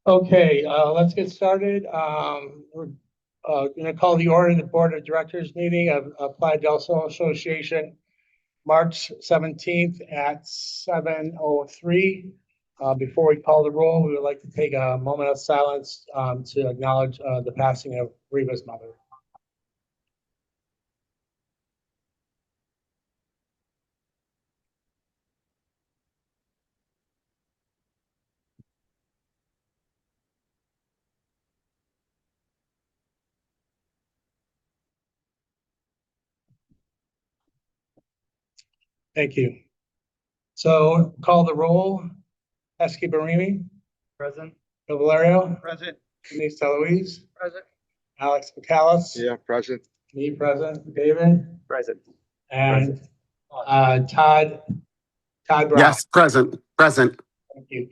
Okay, let's get started. We're going to call the order of the Board of Directors meeting of Playa del Sol Association, March 17th at 7:03. Before we call the roll, we would like to take a moment of silence to acknowledge the passing of Reva's mother. Thank you. So call the roll. Esky Barimi. Present. Bill Valerio. Present. Denise DeLuise. Present. Alex McCallis. Yeah, present. Me present. David. Present. And Todd Brown. Yes, present. Thank you.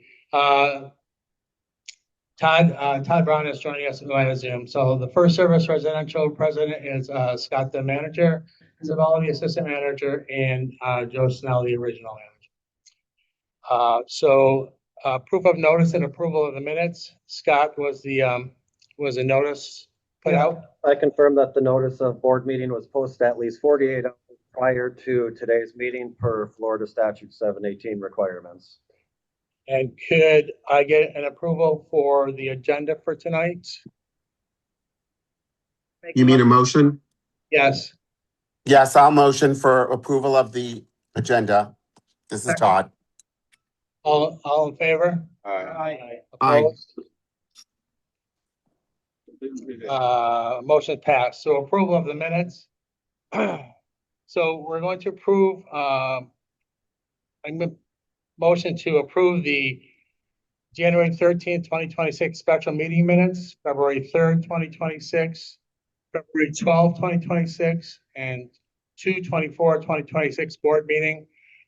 Todd Brown is joining us via Zoom. So the First Service Residential President is Scott, the manager, Isabella, the assistant manager, and Joe Snell, the original manager. Proof of notice and approval of the minutes. Scott, was the notice put out? I confirm that the notice of board meeting was posted at least 48 hours prior to today's meeting per Florida Statute 718 requirements. And could I get an approval for the agenda for tonight? You mean a motion? Yes. Yes, I'll motion for approval of the agenda. This is Todd. All in favor? Aye. Opposed? Motion passed. So approval of the minutes. So we're going to approve, motion to approve the January 13th, 2026 special meeting minutes, February 3rd, 2026, February 12th, 2026, and 2/24/2026 board meeting,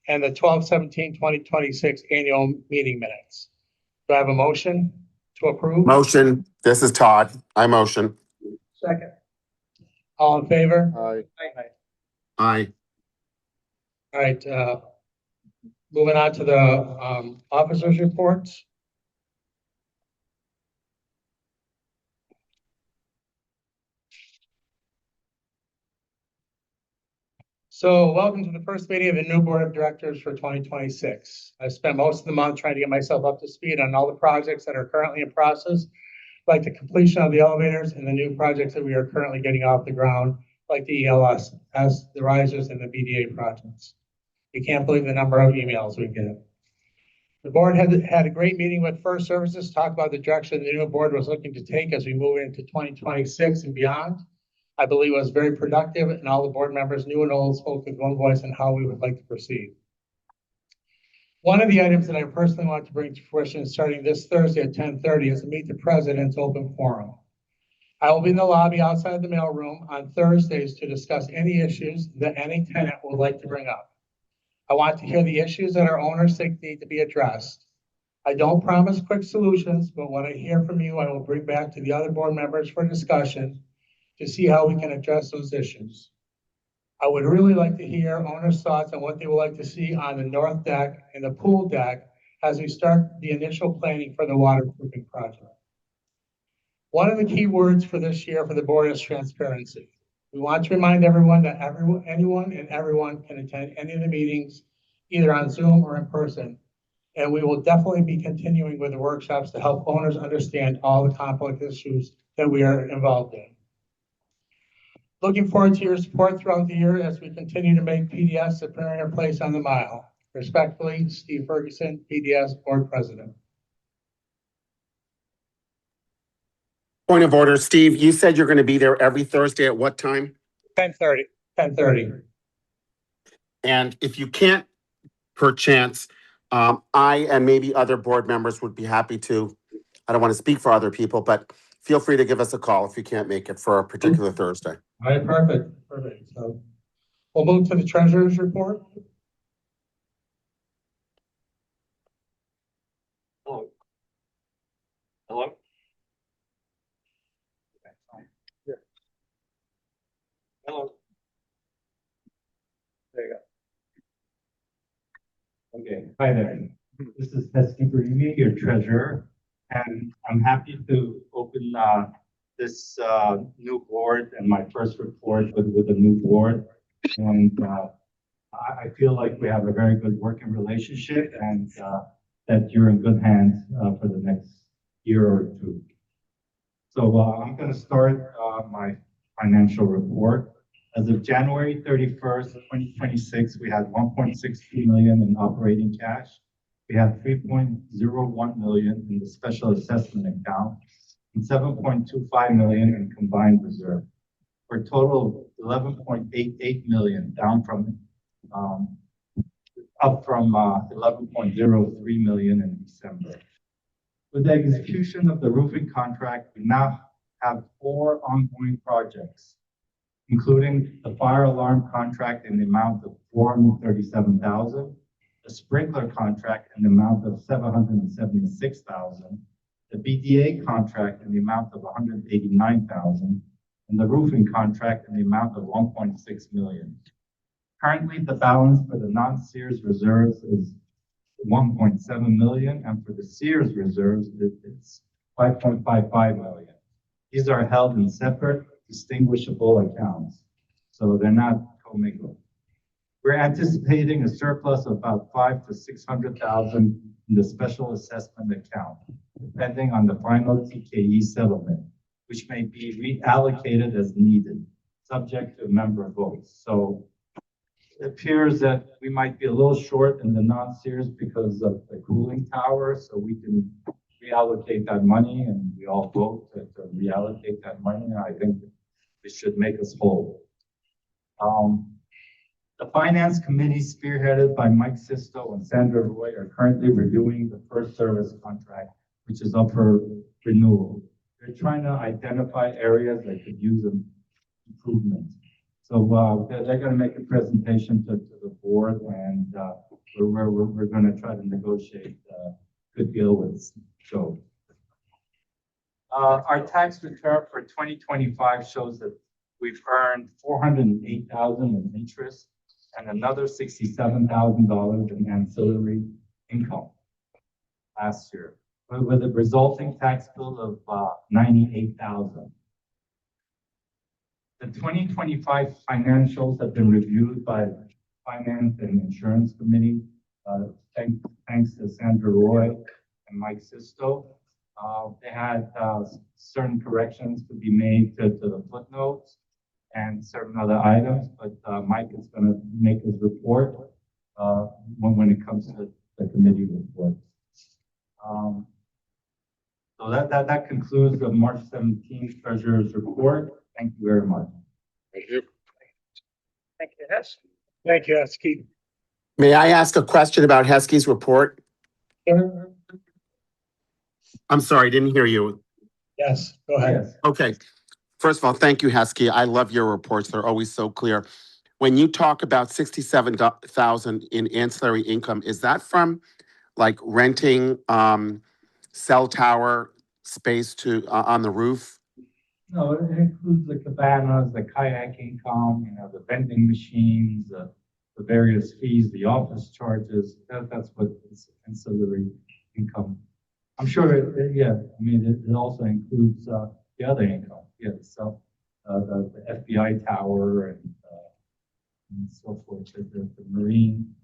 and the 12/17/2026 annual meeting minutes. Do I have a motion to approve? Motion. This is Todd. I motion. Second. All in favor? Aye. All right, moving on to the officers' reports. So welcome to the first meeting of the new board of directors for 2026. I spent most of the month trying to get myself up to speed on all the projects that are currently in process, like the completion of the elevators and the new projects that we are currently getting off the ground, like the ELS, as the risers and the BDA projects. You can't believe the number of emails we get. The board had a great meeting with First Services, talk about the direction the new board was looking to take as we move into 2026 and beyond. I believe it was very productive, and all the board members, new and old, spoke with one voice on how we would like to proceed. One of the items that I personally want to bring to fruition starting this Thursday at 10:30 is to meet the president's open forum. I will be in the lobby outside the mailroom on Thursdays to discuss any issues that any tenant would like to bring up. I want to hear the issues that our owners think need to be addressed. I don't promise quick solutions, but what I hear from you, I will bring back to the other board members for discussion to see how we can address those issues. I would really like to hear owners' thoughts on what they would like to see on the north deck and the pool deck as we start the initial planning for the waterproofing project. One of the key words for this year for the board is transparency. We want to remind everyone that anyone and everyone can attend any of the meetings, either on Zoom or in person. And we will definitely be continuing with the workshops to help owners understand all the complex issues that we are involved in. Looking forward to your support throughout the year as we continue to make PDS a premier place on the mile. Respectfully, Steve Ferguson, PDS Board President. Point of order, Steve, you said you're going to be there every Thursday at what time? 10:30. 10:30. And if you can't, per chance, I and maybe other board members would be happy to, I don't want to speak for other people, but feel free to give us a call if you can't make it for a particular Thursday. All right, perfect. So we'll move to the treasurer's report. Hello. Hello. There you go. Okay, hi there. This is Esky Barimi, your treasurer. And I'm happy to open this new board and my first report with a new board. And I feel like we have a very good working relationship and that you're in good hands for the next year or two. So I'm going to start my financial report. As of January 31st, 2026, we had 1.62 million in operating cash. We had 3.01 million in the special assessment account and 7.25 million in combined reserve, for a total of 11.88 million, up from 11.03 million in December. With the execution of the roofing contract, we now have 4 ongoing projects, including the fire alarm contract in the amount of 437,000, the sprinkler contract in the amount of 776,000, the BDA contract in the amount of 189,000, and the roofing contract in the amount of 1.6 million. Currently, the balance for the non-Sears reserves is 1.7 million, and for the Sears reserves, it's 5.55 million. These are held in separate, distinguishable accounts, so they're not commingled. We're anticipating a surplus of about 500,000 to 600,000 in the special assessment account, depending on the final TKE settlement, which may be reallocated as needed, subject to member votes. So it appears that we might be a little short in the non-Sears because of the cooling tower, so we can reallocate that money, and we all vote to reallocate that money. And I think it should make us whole. The finance committee, spearheaded by Mike Sisto and Sandra Roy, are currently reviewing the first service contract, which is up for renewal. They're trying to identify areas that could use improvement. So they're going to make a presentation to the board, and we're going to try to negotiate a good deal with Joe. Our tax return for 2025 shows that we've earned 408,000 in interest and another $67,000 in ancillary income last year, with a resulting tax bill of 98,000. The 2025 financials have been reviewed by the Finance and Insurance Committee. Thanks to Sandra Roy and Mike Sisto. They had certain corrections to be made to the footnotes and certain other items, but Mike is going to make his report when it comes to the committee report. So that concludes the March 17th Treasurer's report. Thank you very much. Thank you. Thank you, Hess. Thank you, Heskey. May I ask a question about Heskey's report? I'm sorry, I didn't hear you. Yes, go ahead. Yes. Okay. First of all, thank you, Heskey. I love your reports. They're always so clear. When you talk about 67,000 in ancillary income, is that from like renting cell tower space to on the roof? No, it includes the cabanas, the kayak income, the vending machines, the various fees, the office charges. That's what is ancillary income. I'm sure, it also includes the other income. Yes, so the FBI tower and so forth, the marine.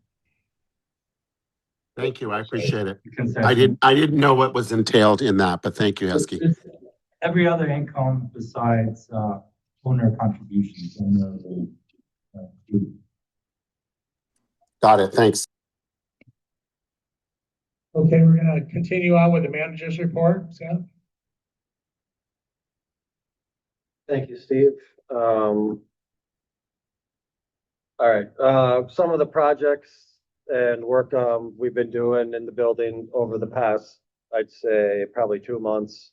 Thank you. I appreciate it. Concession. I didn't know what was entailed in that, but thank you, Heskey. It's every other income besides owner contributions. Got it. Thanks. Okay, we're going to continue on with the manager's report. Sam? Thank you, Steve. All right, some of the projects and work we've been doing in the building over the past, I'd say, probably 2 months.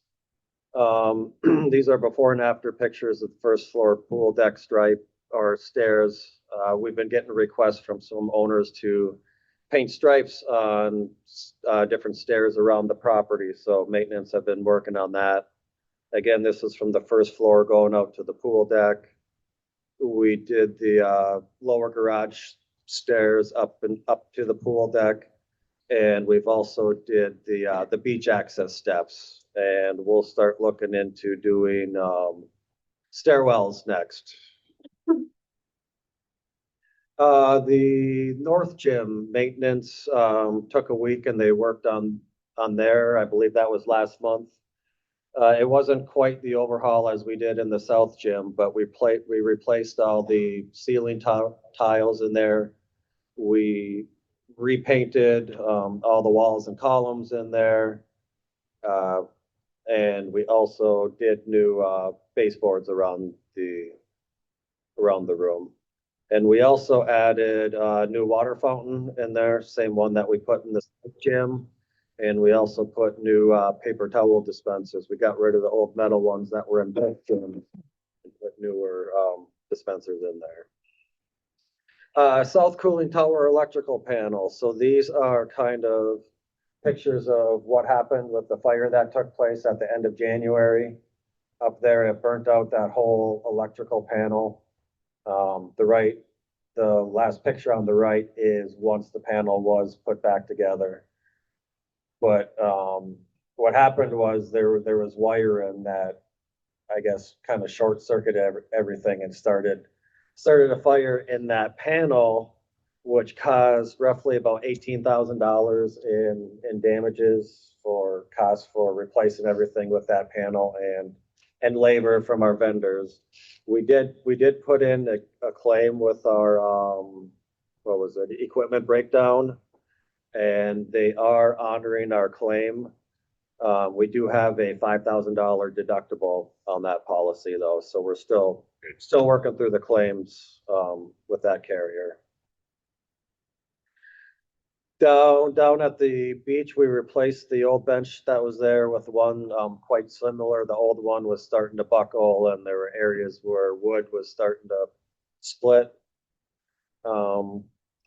These are before and after pictures of the first floor pool deck stripe or stairs. We've been getting requests from some owners to paint stripes on different stairs around the property, so maintenance have been working on that. Again, this is from the first floor going out to the pool deck. We did the lower garage stairs up to the pool deck, And we've also did the beach access steps, and we'll start looking into doing, stairwells next. The North Gym maintenance, took a week and they worked on there. I believe that was last month. It wasn't quite the overhaul as we did in the South Gym, but we replaced all the ceiling tiles in there. We repainted, all the walls and columns in there. And we also did new, baseboards around the room. And we also added a new water fountain in there, same one that we put in the gym. And we also put new, paper towel dispensers. We got rid of the old metal ones that were in both gyms and put newer, dispensers in there. South cooling tower electrical panel. So these are kind of pictures of what happened with the fire that took place at the end of January. Up there, it burnt out that whole electrical panel. The last picture on the right is once the panel was put back together. But what happened was there was wire in that, I guess, kind of short circuited everything and started a fire in that panel, which caused roughly about $18,000 in damages for costs for replacing everything with that panel and labor from our vendors. We did put in a claim with our, what was it, equipment breakdown, and they are honoring our claim. We do have a $5,000 deductible on that policy though, so we're still working through the claims, with that carrier. Down at the beach, we replaced the old bench that was there with one, quite similar. The old one was starting to buckle and there were areas where wood was starting to split.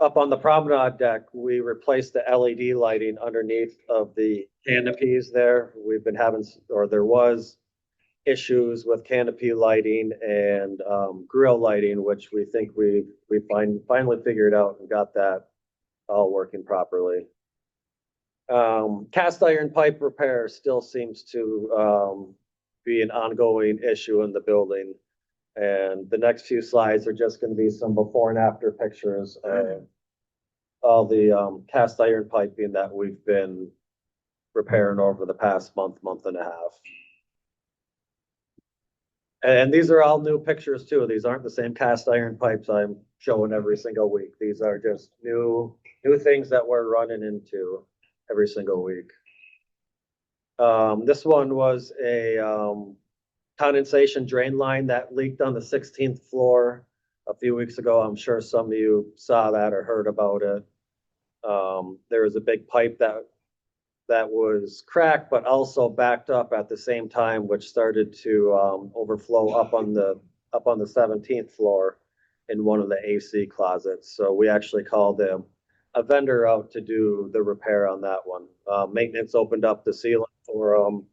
Up on the promenade deck, we replaced the LED lighting underneath of the canopies there. We've been having, or there was issues with canopy lighting and, grill lighting, which we think we finally figured out and got that all working properly. Cast iron pipe repair still seems to, be an ongoing issue in the building. And the next few slides are just gonna be some before and after pictures of all the, cast iron piping that we've been repairing over the past month and a half. And these are all new pictures too. These aren't the same cast iron pipes I'm showing every single week. These are just new things that we're running into every single week. This one was a, condensation drain line that leaked on the 16th floor a few weeks ago. I'm sure some of you saw that or heard about it. There was a big pipe that was cracked, but also backed up at the same time, which started to, overflow up on the 17th floor in one of the AC closets. So we actually called a vendor out to do the repair on that one. Maintenance opened up the ceiling for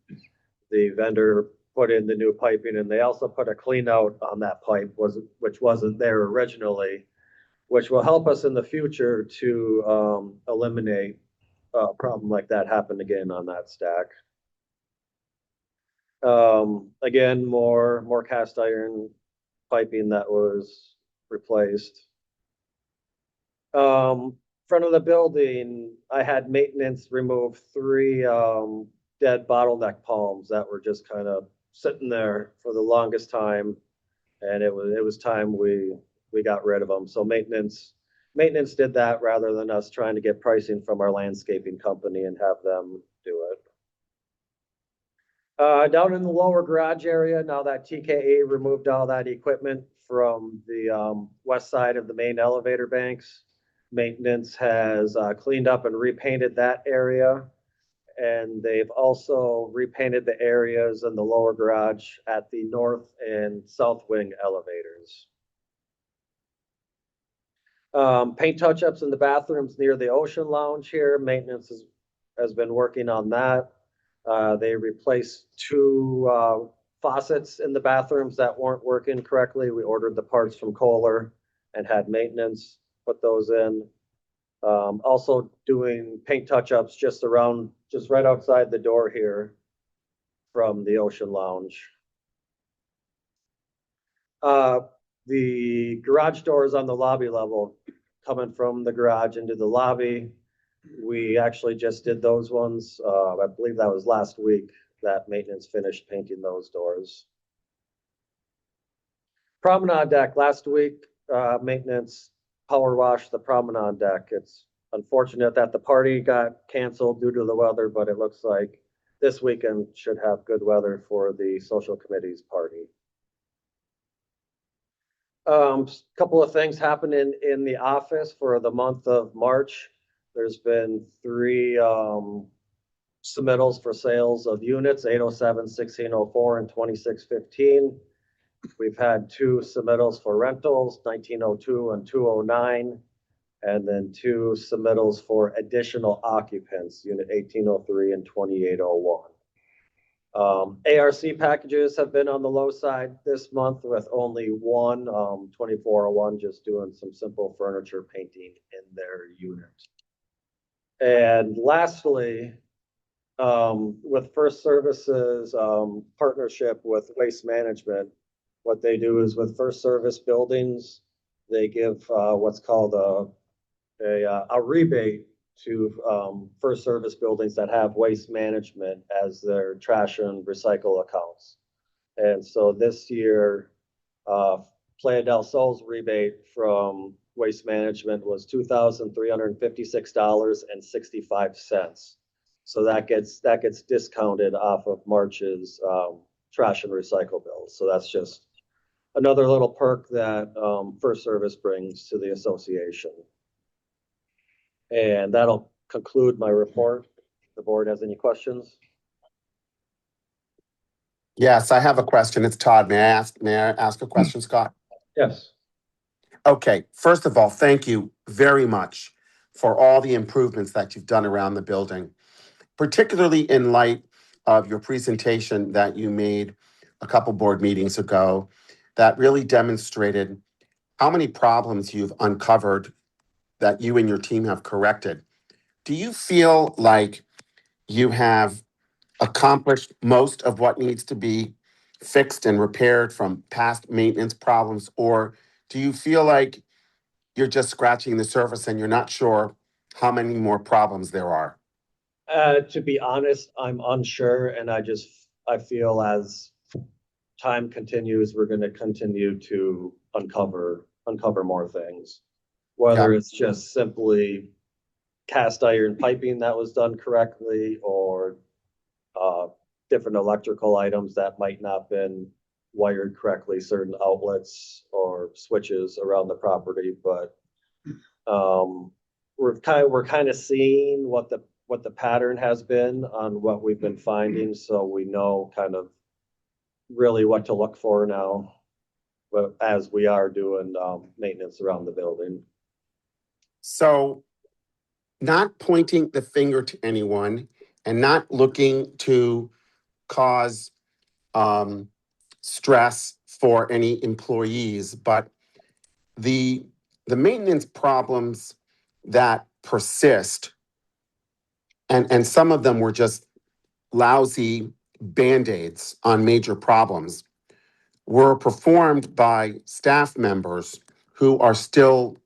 the vendor put in the new piping, and they also put a clean out on that pipe, which wasn't there originally, which will help us in the future to, eliminate a problem like that happen again on that stack. Again, more cast iron piping that was replaced. Front of the building, I had maintenance remove 3, dead bottleneck palms that were just kind of sitting there for the longest time. And it was time we got rid of them. So maintenance did that rather than us trying to get pricing from our landscaping company and have them do it. Down in the lower garage area, now that TKA removed all that equipment from the, west side of the main elevator banks, maintenance has, cleaned up and repainted that area. And they've also repainted the areas in the lower garage at the north and south wing elevators. Paint touch-ups in the bathrooms near the ocean lounge here. Maintenance has been working on that. They replaced 2, faucets in the bathrooms that weren't working correctly. We ordered the parts from Kohler and had maintenance put those in. Also doing paint touch-ups just right outside the door here from the Ocean Lounge. The garage doors on the lobby level, coming from the garage into the lobby. We actually just did those ones. I believe that was last week that maintenance finished painting those doors. Promenade deck last week, maintenance power washed the promenade deck. It's unfortunate that the party got canceled due to the weather, but it looks like this weekend should have good weather for the social committee's party. Couple of things happening in the office for the month of March. There's been 3 submittals for sales of units, 807, 1604, and 2615. We've had 2 submittals for rentals, 1902 and 209, and then 2 submittals for additional occupants, unit 1803 and 2801. ARC packages have been on the low side this month with only one, 2401, just doing some simple furniture painting in their unit. And lastly, with First Services partnership with Waste Management, what they do is with First Service buildings, they give what's called a rebate to First Service buildings that have Waste Management as their trash and recycle accounts. And so this year, Playa del Sol's rebate from Waste Management was $2,356.65. So that gets discounted off of March's trash and recycle bills. So that's just another little perk that First Service brings to the association. And that'll conclude my report. If the board has any questions? Yes, I have a question. It's Todd. May I ask a question, Scott? Yes. Okay, first of all, thank you very much for all the improvements that you've done around the building, particularly in light of your presentation that you made a couple board meetings ago that really demonstrated how many problems you've uncovered that you and your team have corrected. Do you feel like you have accomplished most of what needs to be fixed and repaired from past maintenance problems, or do you feel like you're just scratching the surface and you're not sure how many more problems there are? To be honest, I'm unsure, and I feel as time continues, we're going to continue to uncover more things. Whether Yeah. it's just simply cast iron piping that was done correctly, or different electrical items that might not been wired correctly, certain outlets or switches around the property. But we're kind of seeing what the pattern has been on what we've been finding, so we know kind of really what to look for now, but as we are doing maintenance around the building. So, not pointing the finger to anyone and not looking to cause stress for any employees, but the maintenance problems that persist, and some of them were just lousy band-aids on major problems, were performed by staff members who are still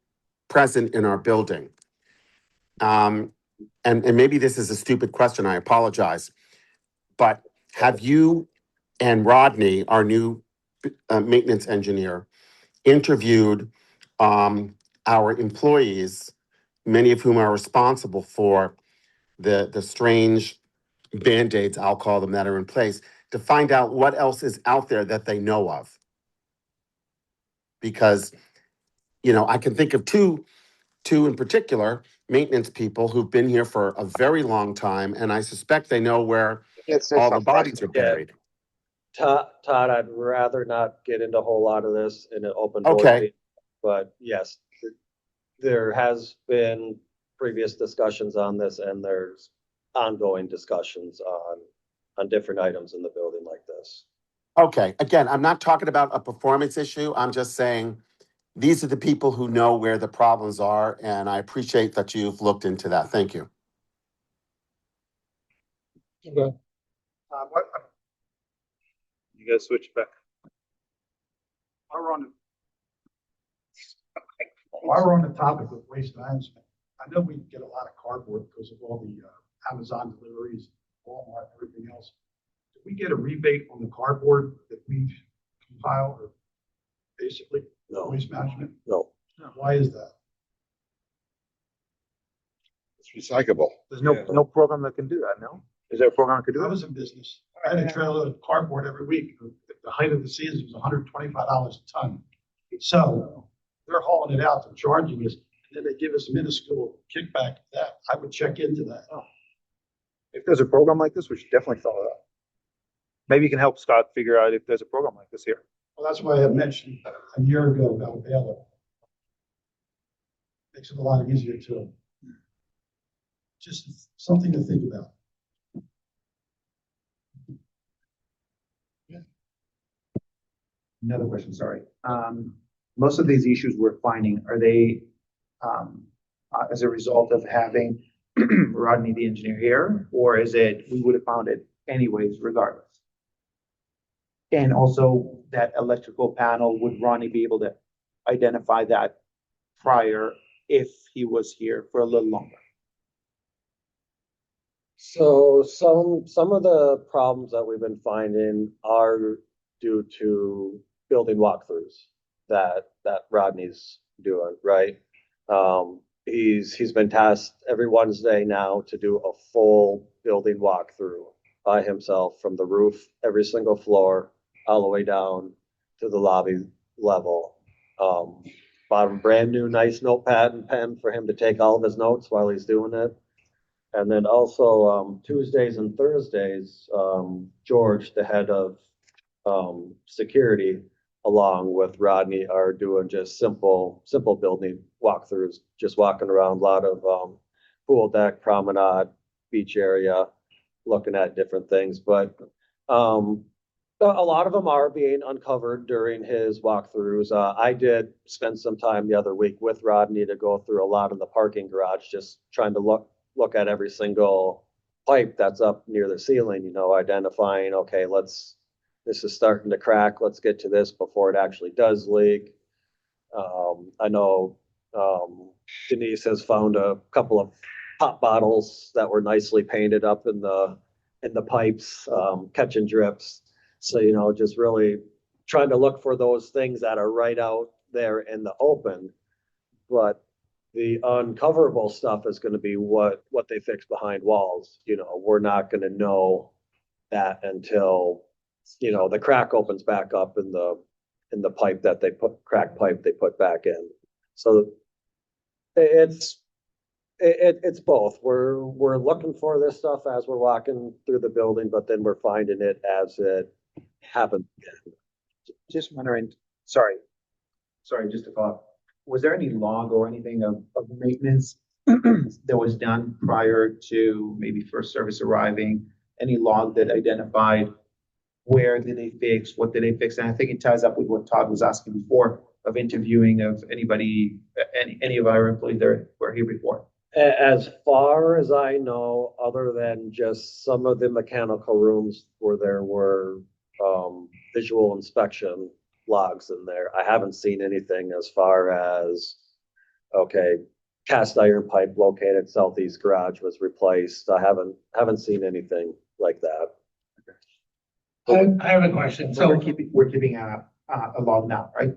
present in our building. And maybe this is a stupid question, I apologize, but have you and Rodney, our new maintenance engineer, interviewed our employees, many of whom are responsible for the strange band-aids, I'll call them, that are in place, to find out what else is out there that they know of? Because, I can think of two in particular, maintenance people who've been here for a very long time, and I suspect they know where all the bodies are buried. Todd, I'd rather not get into a whole lot of this in an open board Okay. meeting, but yes, there has been previous discussions on this, and there's ongoing discussions on different items in the building like this. Okay, again, I'm not talking about a performance issue. I'm just saying these are the people who know where the problems are, and I appreciate that you've looked into that. Thank you. Okay. You guys switch back. While we're on the topic of waste management, I know we get a lot of cardboard because of all the Amazon deliveries, Walmart, everything else. Do we get a rebate on the cardboard that we compile, or basically No. waste management? No. Why is that? It's recyclable. There's no program that can do that, no? Is there a program that can do I that? was in business. I had a trailer of cardboard every week. At the height of the season, it was $125 a ton. So they're hauling it out, they're charging us, and then they give us a minuscule kickback. That I would check into that. If there's a program like this, we should definitely follow that. Maybe you can help Scott figure out if there's a program like this here. Well, that's why I mentioned a year ago about bailiff. Makes it a lot easier to, just something to think about. Another question, sorry. Most of these issues we're finding, are they as a result of having Rodney the engineer here, or is it we would have found it anyways regardless? And also that electrical panel, would Ronnie be able to identify that prior if he was here for a little longer? So some of the problems that we've been finding are due to building walkthroughs that Rodney's doing, right? He's been tasked every Wednesday now to do a full building walkthrough by himself from the roof, every single floor, all the way down to the lobby level. Bought him brand new nice notepad and pen for him to take all of his notes while he's doing it. And then also Tuesdays and Thursdays, George, the head of security, along with Rodney, are doing just simple building walkthroughs, just walking around a lot of pool deck, promenade, beach area, looking at different things. But a lot of them are being uncovered during his walkthroughs. I did spend some time the other week with Rodney to go through a lot of the parking garage, just trying to look at every single pipe that's up near the ceiling, you know, identifying, okay, this is starting to crack, let's get to this before it actually does leak. I know Denise has found a couple of pop bottles that were nicely painted up in the pipes, catching drips. So, you know, just really trying to look for those things that are right out there in the open. But the uncoverable stuff is going to be what they fix behind walls. You know, we're not going to know that until, you know, the crack opens back up in the pipe that crack pipe they put back in. So it's both. We're looking for this stuff as we're walking through the building, but then we're finding it as it happens again. Just wondering, sorry, just to follow up. Was there any log or anything of maintenance that was done prior to maybe first service arriving? Any log that identified where did they fix, what did they fix? And I think it ties up with what Todd was asking before of interviewing of anybody, any of our employees that were here before. As far as I know, other than just some of the mechanical rooms where there were visual inspection logs in there, I haven't seen anything as far as, okay, cast iron pipe located southeast garage was replaced. I haven't seen anything like that. I have a question. So So we're keeping a log now, right?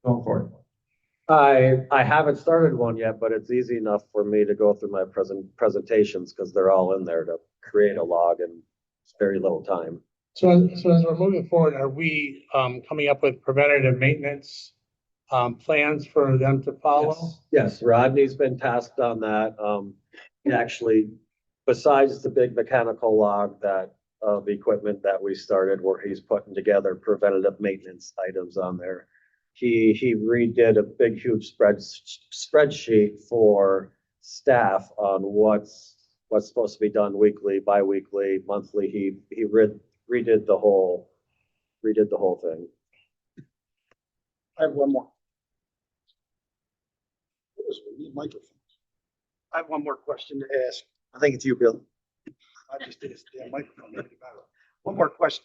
Going forward. I haven't started one yet, but it's easy enough for me to go through my presentations because they're all in there to create a log in very little time. So as we're moving forward, are we coming up with preventative maintenance plans for them to follow? Yes, Rodney's been tasked on that. He actually, besides the big mechanical log that of equipment that we started where he's putting together preventative maintenance items on there, he redid a big, huge spreadsheet for staff on what's supposed to be done weekly, bi-weekly, monthly. He redid the whole thing. I have one more. because we need microphones. I have one more question to ask. I think it's you, Bill. I just did this damn microphone. Make it better. One more question.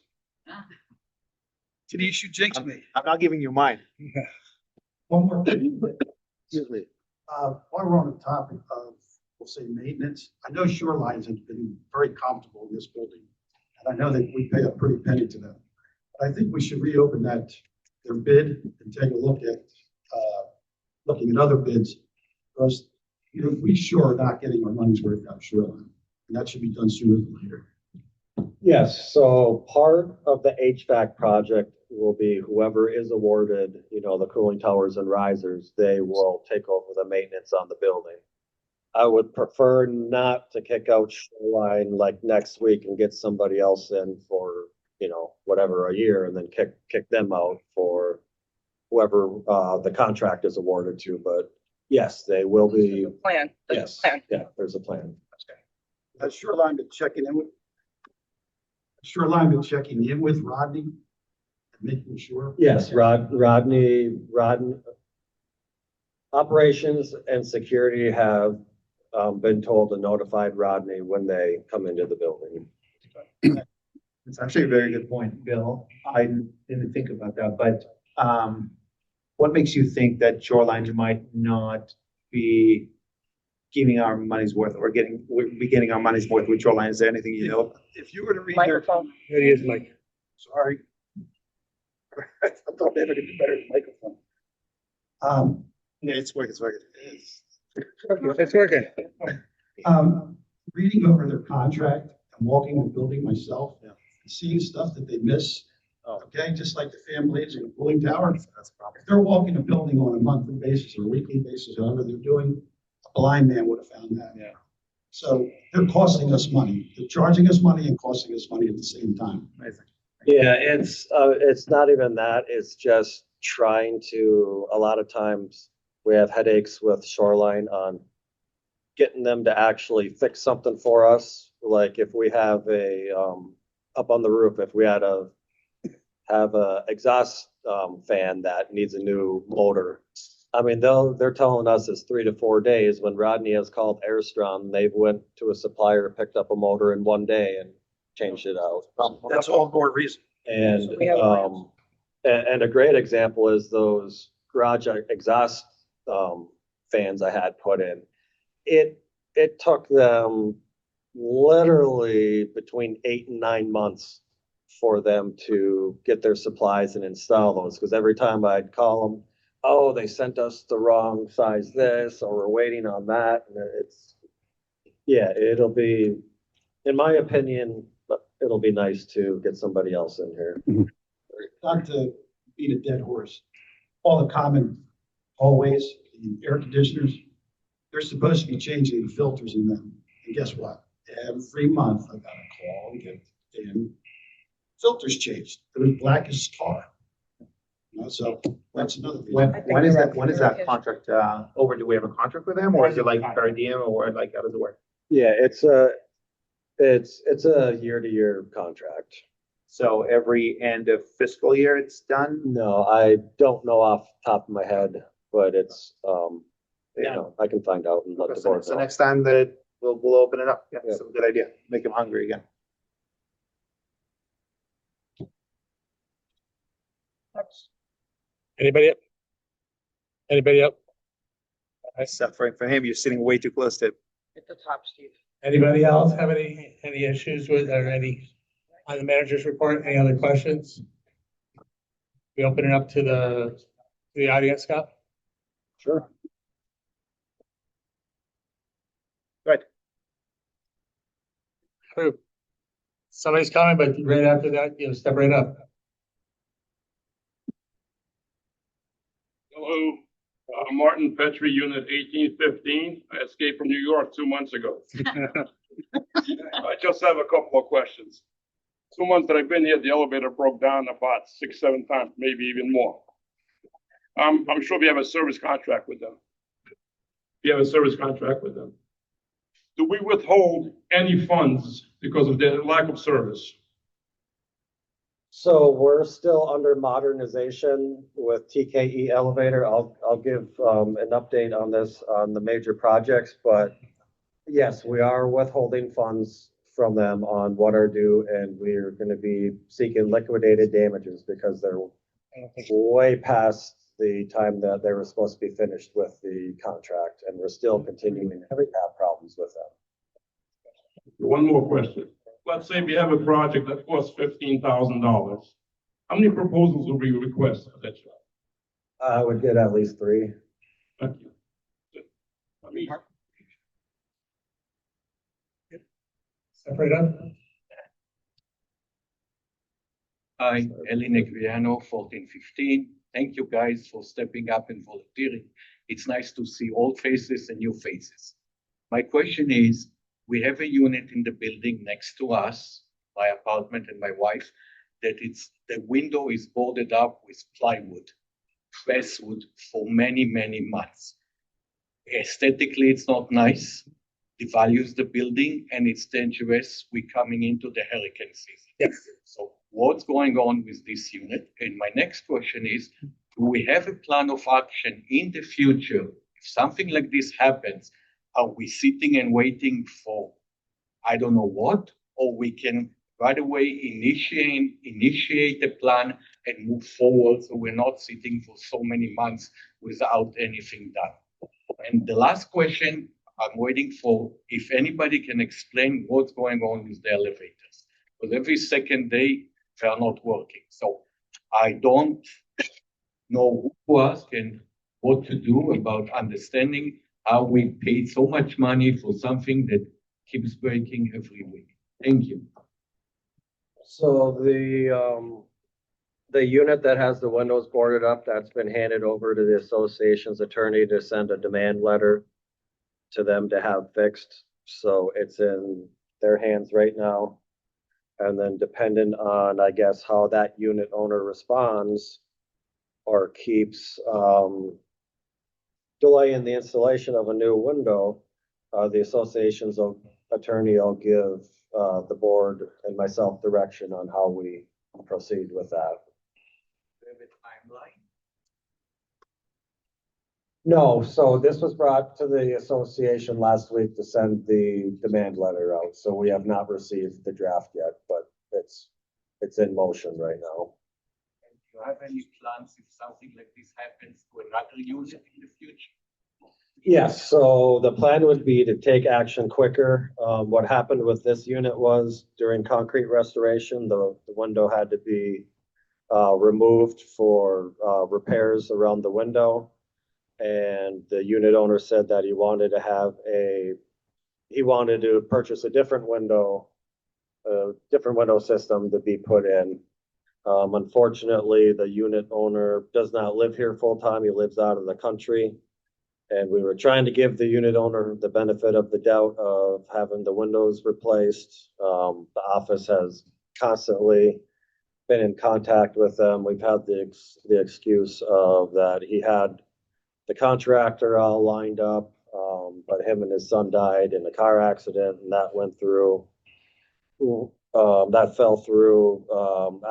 To the issue jinx me. I'm not giving you mine. One more. Thing. Excuse me. While we're on the topic of, we'll say, maintenance, I know Shorelines has been very comfortable in this building. And I know that we pay a pretty penny to them. But I think we should reopen their bid and take a look at, looking at other bids. Because, you know, we sure are not getting our money's worth out of Shoreline. And that should be done sooner than later. Yes, so part of the HVAC project will be whoever is awarded, you know, the cooling towers and risers, they will take over the maintenance on the building. I would prefer not to kick out Shoreline like next week and get somebody else in for, you know, whatever, a year, and then kick them out for whoever the contract is awarded to, but yes, they will be. Plan. Yes, yeah, there's a plan. Has Shoreline been checking in with? Shoreline been checking in with Rodney and making sure? Yes, Rodney, operations and security have been told and notified Rodney when they come into the building. It's actually a very good point, Bill. I didn't think about that, but what makes you think that Shoreline might not be giving our money's worth or getting our money's worth with Shoreline? Is there anything you know? If you were to read their, Microphone. Here he is, Mike. sorry. I thought they were gonna do better than microphone. Yeah, it's working. It's working. Reading over their contract and walking the building myself, seeing stuff that they miss. Okay, just like the families in the cooling tower. If they're walking a building on a monthly basis or a weekly basis, however they're doing, a blind man would have found that. Yeah. So they're costing us money. They're charging us money and costing us money at the same time. Yeah, it's not even that, it's just trying to, a lot of times we have headaches with Shoreline on getting them to actually fix something for us. Like if we have up on the roof, if we had have a exhaust fan that needs a new motor. I mean, they're telling us it's 3 to 4 days. When Rodney has called Airstrom, they went to a supplier, picked up a motor in 1 day and changed it out. That's all more reason. And We have and a great example is those garage exhaust fans I had put in. It took them literally between 8 and 9 months for them to get their supplies and install those, because every time I'd call them, oh, they sent us the wrong size this, or we're waiting on that. And it'll be, in my opinion, it'll be nice to get somebody else in here. Not to beat a dead horse, all the common hallways, the air conditioners, they're supposed to be changing the filters in them. And guess what? Every month I got a call and get the damn filters changed. They're black as tar. You know, so that's another thing. When is that contract over? Do we have a contract with them, or is it like per diem, or like how does it work? Yeah, it's a year-to-year contract. So every end of fiscal year it's done? No, I don't know off the top of my head, but it's, you know, I can find out and let the board So know. next time that we'll open it up. Yeah, Yeah. so good idea. Make them hungry again. Anybody up? Anybody up? Except for him, you're sitting way too close to. At the top, Steve. Anybody else have any issues with, or any, on the manager's report, any other questions? We open it up to the audience, Scott? Sure. Good. Who? Somebody's coming, but right after that, step right up. Hello, Martin Petrie, Unit 1815. I escaped from New York 2 months ago. I just have a couple of questions. 2 months that I've been here, the elevator broke down about 6, 7 times, maybe even more. I'm sure we have a service contract with them. We have a service contract with them. Do we withhold any funds because of their lack of service? So we're still under modernization with TKE elevator. I'll give an update on this on the major projects, but yes, we are withholding funds from them on what are due, and we're gonna be seeking liquidated damages because they're way past the time that they were supposed to be finished with the contract, and we're still continuing to have problems with them. One more question. Let's say we have a project that costs $15,000. How many proposals will we request for that job? I would get at least 3. Thank you. I mean, Separate up. Hi, Eli Negriano, 1415. Thank you guys for stepping up and volunteering. It's nice to see old faces and new faces. My question is, we have a unit in the building next to us, my apartment and my wife, that the window is boarded up with plywood, basswood for many, many months. Aesthetically, it's not nice. Devalues the building and it's dangerous. We're coming into the hurricane season. Yes. So what's going on with this unit? And my next question is, do we have a plan of action in the future? If something like this happens, are we sitting and waiting for, I don't know what, or we can right away initiate a plan and move forward so we're not sitting for so many months without anything done? And the last question I'm waiting for, if anybody can explain what's going on with the elevators. Because every second day, they are not working. So I don't know who to ask and what to do about understanding how we paid so much money for something that keeps breaking every week. Thank you. So the unit that has the windows boarded up, that's been handed over to the association's attorney to send a demand letter to them to have fixed. So it's in their hands right now. And then depending on, I guess, how that unit owner responds or keeps delaying the installation of a new window, the association's attorney will give the board and myself direction on how we proceed with that. Do you have a timeline? No, so this was brought to the association last week to send the demand letter out. So we have not received the draft yet, but it's in motion right now. And do you have any plans if something like this happens to another unit in the future? Yes, so the plan would be to take action quicker. What happened with this unit was during concrete restoration, the window had to be removed for repairs around the window. And the unit owner said that he wanted to purchase a different window system to be put in. Unfortunately, the unit owner does not live here full time. He lives out of the country. And we were trying to give the unit owner the benefit of the doubt of having the windows replaced. The office has constantly been in contact with them. We've had the excuse of that he had the contractor all lined up, but him and his son died in a car accident, and that went through. That fell through.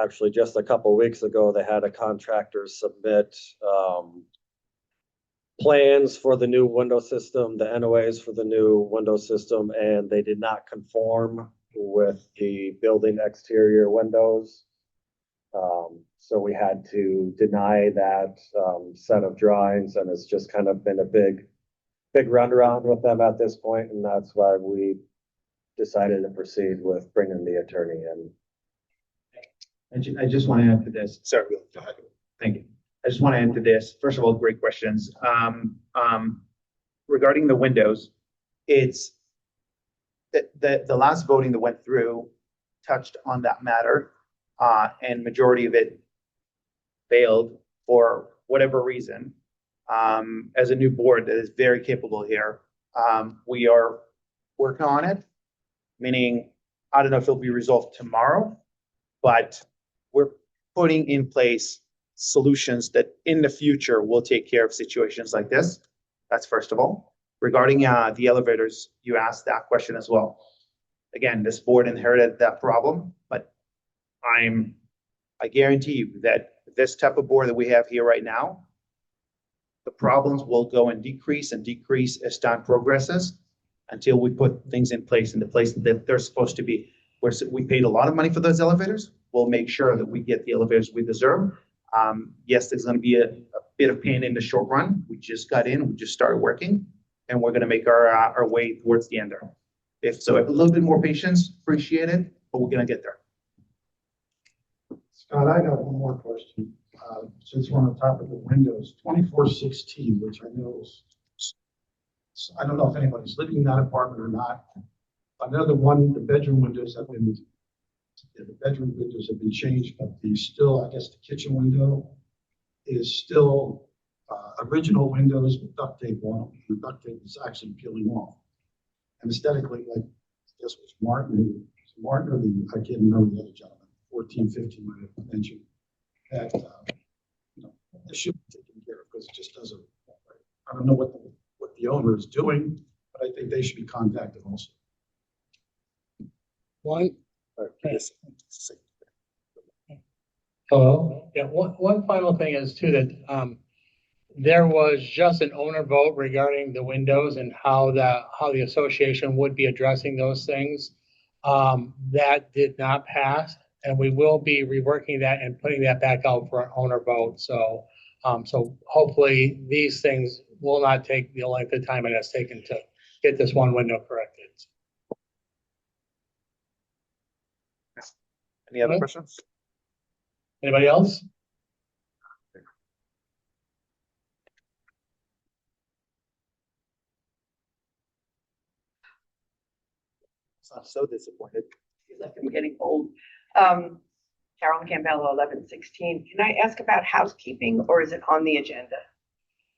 Actually, just a couple weeks ago, they had a contractor submit plans for the new window system, the NOAs for the new window system, and they did not conform with the building exterior windows. So we had to deny that set of drawings, and it's just kind of been a big runaround with them at this point, and that's why we decided to proceed with bringing the attorney in. I just want to add to this. Sorry, Bill, go ahead. Thank you. I just want to add to this. First of all, great questions. Regarding the windows, it's the last voting that went through touched on that matter, and majority of it failed for whatever reason. As a new board that is very capable here, we are working on it, meaning I don't know if it'll be resolved tomorrow, but we're putting in place solutions that in the future will take care of situations like this. That's first of all. Regarding the elevators, you asked that question as well. Again, this board inherited that problem, but I'm I guarantee you that this type of board that we have here right now, the problems will go and decrease as time progresses until we put things in place in the place that they're supposed to be. We paid a lot of money for those elevators. We'll make sure that we get the elevators we deserve. Yes, there's going to be a bit of pain in the short run. We just got in, we just started working, and we're going to make our way towards the end there. If a little bit more patience, appreciate it, but we're going to get there. Scott, I got one more question. Since we're on the topic of windows, 2416, which I know is, I don't know if anybody's living in that apartment or not. I know the bedroom windows have been, the bedroom windows have been changed, but I guess the kitchen window is still original windows with duct tape on them. The duct tape is actually peeling off. And aesthetically, like, I guess it was Martin or I can't remember the other gentleman, 1415 might have mentioned that, this should be taken care of because it just doesn't, I don't know what the owner is doing, but I think they should be contacted also. One. Hello. Yeah, one final thing is too that there was just an owner vote regarding the windows and how the association would be addressing those things. That did not pass, and we will be reworking that and putting that back out for an owner vote. So hopefully these things will not take the length of time it has taken to get this one window corrected. Any other questions? Anybody else? I'm so disappointed. Feel like I'm getting old. Carolyn Campbell, 1116. Can I ask about housekeeping, or is it on the agenda?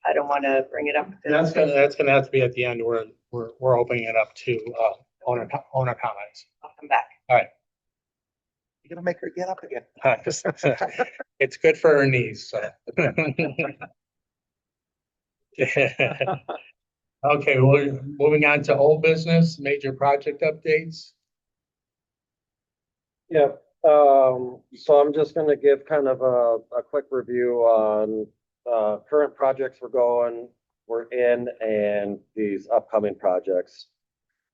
I don't want to bring it up. That's gonna have to be at the end. We're opening it up to owner comments. I'll come back. All right. You're gonna make her get up again. It's good for her knees. So. Okay, we're moving on to old business, major project updates. Yeah, so I'm just gonna give kind of a quick review on current projects we're in and these upcoming projects.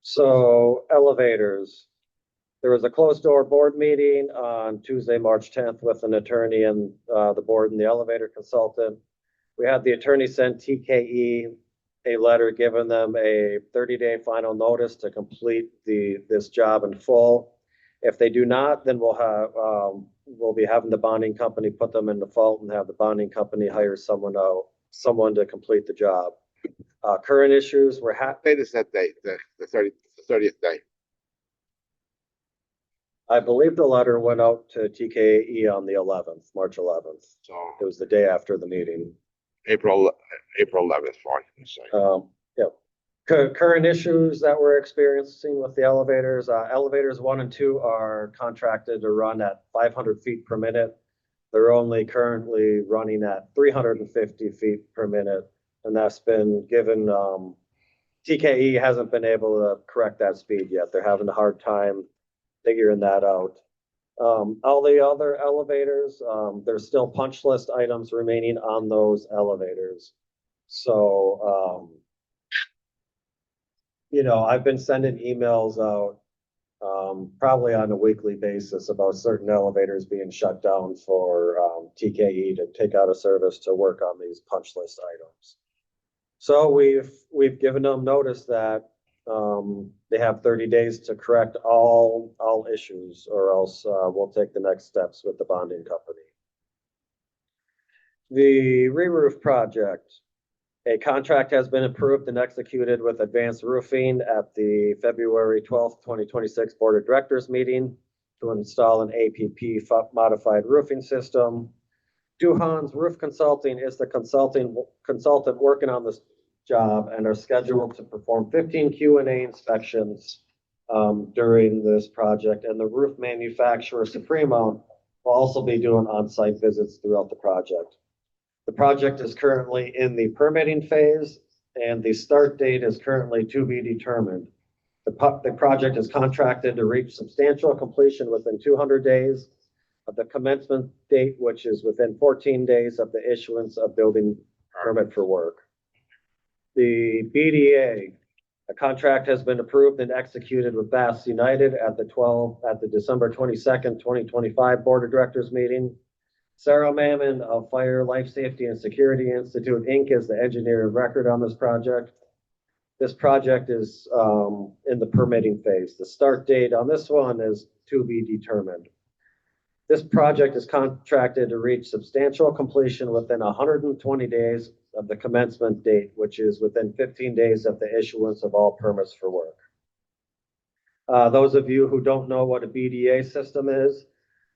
So elevators. There was a closed door board meeting on Tuesday, March 10th with an attorney and the board and the elevator consultant. We had the attorney send TKE a letter giving them a 30-day final notice to complete this job in full. If they do not, then we'll be having the bonding company put them in default and have the bonding company hire someone to complete the job. Current issues, we're happy. Date is that date, the 30th day. I believe the letter went out to TKE on the 11th, March 11th. So It was the day after the meeting. April 11th, fine. Yeah. Current issues that we're experiencing with the elevators. Elevators 1 and 2 are contracted to run at 500 feet per minute. They're only currently running at 350 feet per minute. And that's been given, TKE hasn't been able to correct that speed yet. They're having a hard time figuring that out. All the other elevators, there's still punch list items remaining on those elevators. So, I've been sending emails out probably on a weekly basis about certain elevators being shut down for TKE to take out of service to work on these punch list items. So we've given them notice that they have 30 days to correct all issues, or else we'll take the next steps with the bonding company. The re-roof project. A contract has been approved and executed with Advanced Roofing at the February 12th, 2026 Board of Directors meeting to install an APP modified roofing system. Duhan's Roof Consulting is the consultant working on this job and are scheduled to perform 15 Q&A inspections during this project. And the roof manufacturer, Supremo, will also be doing on-site visits throughout the project. The project is currently in the permitting phase, and the start date is currently to be determined. The project is contracted to reach substantial completion within 200 days of the commencement date, which is within 14 days of the issuance of building permit for work. The BDA, a contract has been approved and executed with Bass United at the December 22nd, 2025 Board of Directors meeting. Sarah Mammon of Fire, Life Safety and Security Institute, Inc. is the engineer of record on this project. This project is in the permitting phase. The start date on this one is to be determined. This project is contracted to reach substantial completion within 120 days of the commencement date, which is within 15 days of the issuance of all permits for work. Those of you who don't know what a BDA system is,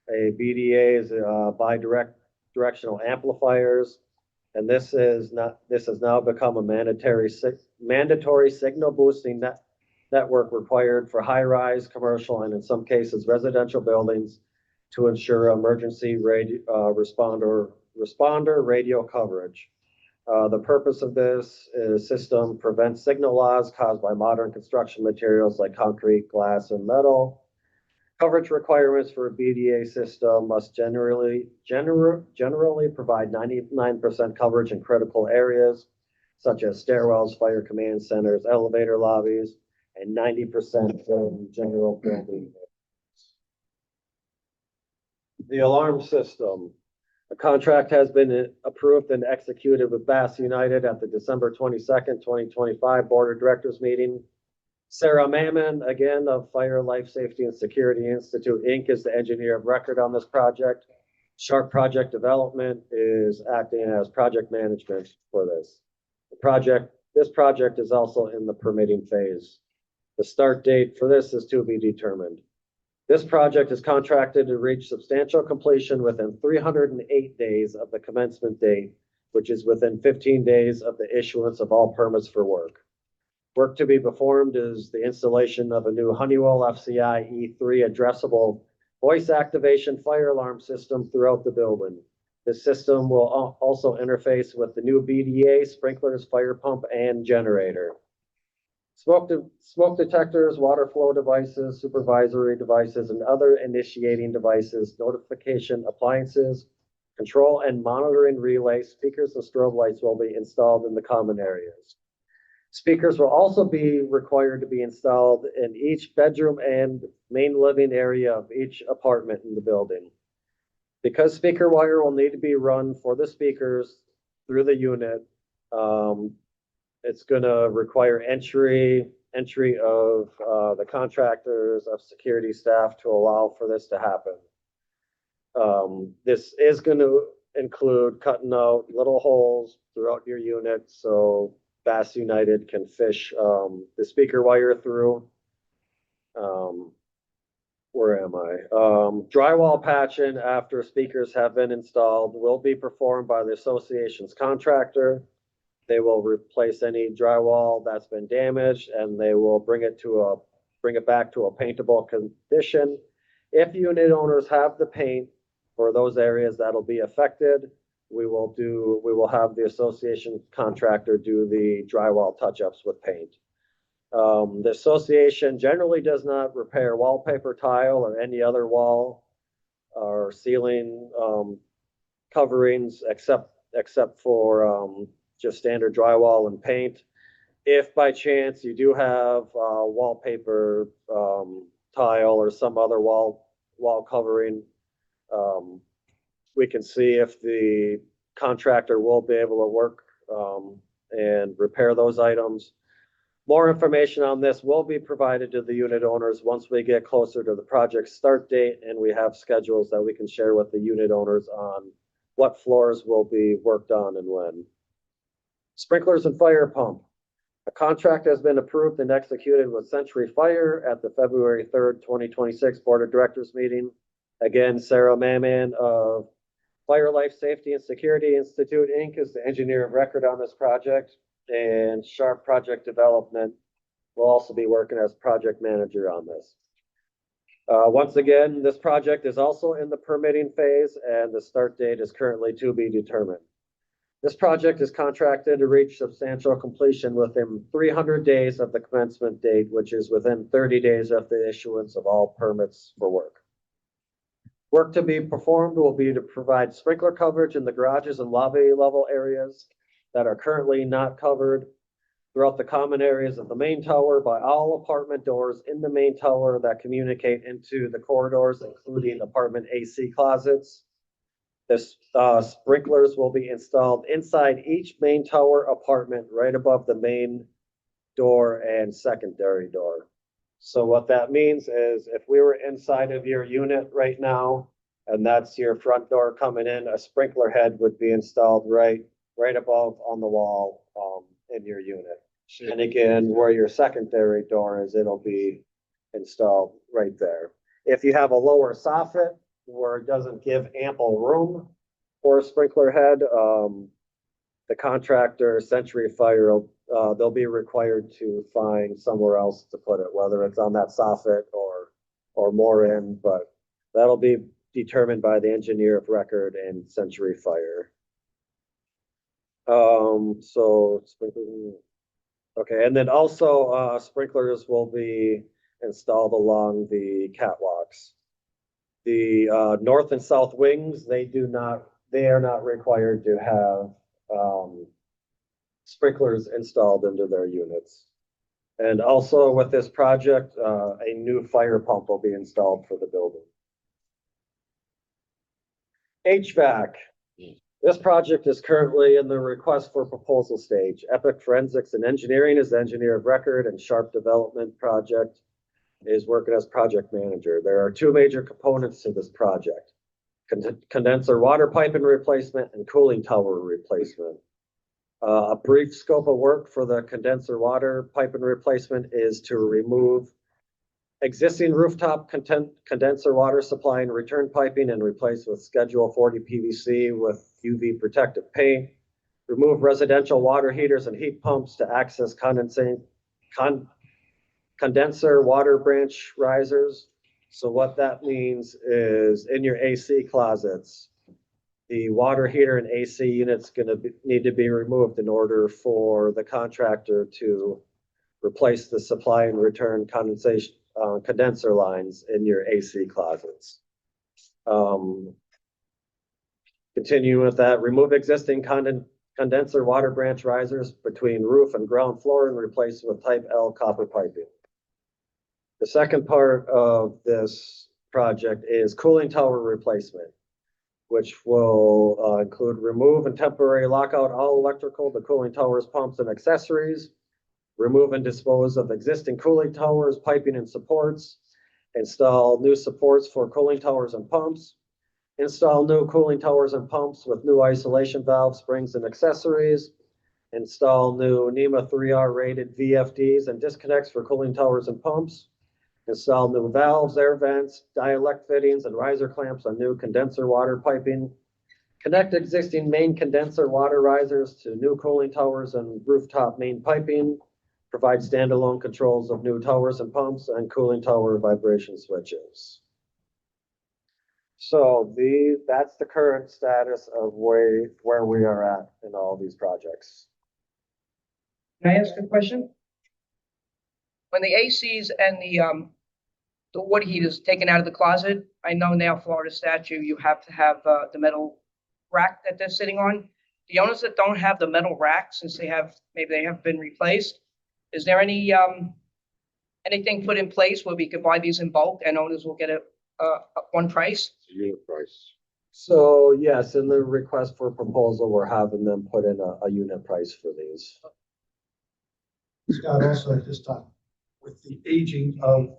a BDA is bi-directional amplifiers, and this has now become a mandatory signal boosting network required for high-rise commercial and in some cases residential buildings to ensure emergency responder radio coverage. The purpose of this system prevents signal loss caused by modern construction materials like concrete, glass, and metal. Coverage requirements for a BDA system must generally provide 99% coverage in critical areas, such as stairwells, fire command centers, elevator lobbies, and 90% in general building. The alarm system. A contract has been approved and executed with Bass United at the December 22nd, 2025 Board of Directors meeting. Sarah Mammon, again, of Fire, Life Safety and Security Institute, Inc. is the engineer of record on this project. Sharp Project Development is acting as project management for this. This project is also in the permitting phase. The start date for this is to be determined. This project is contracted to reach substantial completion within 308 days of the commencement date, which is within 15 days of the issuance of all permits for work. Work to be performed is the installation of a new Honeywell FCI E3 addressable voice activation fire alarm system throughout the building. This system will also interface with the new BDA, sprinklers, fire pump, and generator. Smoke detectors, water flow devices, supervisory devices, and other initiating devices, notification appliances, control and monitoring relays, speakers, and strobe lights will be installed in the common areas. Speakers will also be required to be installed in each bedroom and main living area of each apartment in the building. Because speaker wire will need to be run for the speakers through the unit, it's going to require entry of the contractors, of security staff to allow for this to happen. This is going to include cutting out little holes throughout your unit so Bass United can fish the speaker wire through. Where am I? Drywall patching after speakers have been installed will be performed by the association's contractor. They will replace any drywall that's been damaged and they will bring it back to a paintable condition. If unit owners have the paint for those areas that'll be affected, we will have the association contractor do the drywall touch-ups with paint. The association generally does not repair wallpaper, tile, or any other wall or ceiling coverings except for just standard drywall and paint. If by chance you do have wallpaper, tile, or some other wall covering, we can see if the contractor will be able to work and repair those items. More information on this will be provided to the unit owners once we get closer to the project start date and we have schedules that we can share with the unit owners on what floors will be worked on and when. Sprinklers and fire pump. A contract has been approved and executed with Century Fire at the February 3rd, 2026 Board of Directors meeting. Again, Sarah Mammon of Fire, Life Safety and Security Institute, Inc. is the engineer of record on this project, and Sharp Project Development will also be working as project manager on this. Once again, this project is also in the permitting phase and the start date is currently to be determined. This project is contracted to reach substantial completion within 300 days of the commencement date, which is within 30 days of the issuance of all permits for work. Work to be performed will be to provide sprinkler coverage in the garages and lobby level areas that are currently not covered throughout the common areas of the main tower by all apartment doors in the main tower that communicate into the corridors, including apartment AC closets. This sprinklers will be installed inside each main tower apartment right above the main door and secondary door. So what that means is if we were inside of your unit right now, and that's your front door coming in, a sprinkler head would be installed right above on the wall in your unit. And again, where your secondary door is, it'll be installed right there. If you have a lower soffit where it doesn't give ample room for a sprinkler head, the contractor, Century Fire, they'll be required to find somewhere else to put it, whether it's on that soffit or more in, but that'll be determined by the engineer of record and Century Fire. Okay, and then also sprinklers will be installed along the catwalks. The north and south wings, they are not required to have sprinklers installed into their units. And also with this project, a new fire pump will be installed for the building. HVAC. This project is currently in the request for proposal stage. Epic Forensics and Engineering is the engineer of record, and Sharp Development Project is working as project manager. There are two major components to this project: condenser water piping replacement and cooling tower replacement. A brief scope of work for the condenser water piping replacement is to remove existing rooftop condenser water supply and return piping and replace with Schedule 40 PVC with UV protective paint. Remove residential water heaters and heat pumps to access condenser water branch risers. So what that means is in your AC closets, the water heater and AC unit's need to be removed in order for the contractor to replace the supply and return condenser lines in your AC closets. Continue with that, remove existing condenser water branch risers between roof and ground floor and replace with type L copper piping. The second part of this project is cooling tower replacement, which will include remove and temporary lockout all electrical, the cooling towers, pumps, and accessories. Remove and dispose of existing cooling towers, piping, and supports. Install new supports for cooling towers and pumps. Install new cooling towers and pumps with new isolation valves, springs, and accessories. Install new NEMA 3R rated VFDs and disconnects for cooling towers and pumps. Install new valves, air vents, dialect fittings, and riser clamps on new condenser water piping. Connect existing main condenser water risers to new cooling towers and rooftop main piping. Provide standalone controls of new towers and pumps and cooling tower vibration switches. So that's the current status of where we are at in all these projects. Can I ask a question? When the ACs and the water heaters taken out of the closet, I know now Florida statute, you have to have the metal rack that they're sitting on. The owners that don't have the metal rack, since maybe they have been replaced, is there anything put in place where we could buy these in bulk and owners will get a one price? Unit price. So yes, in the request for proposal, we're having them put in a unit price for these. Scott, also at this time, with the aging of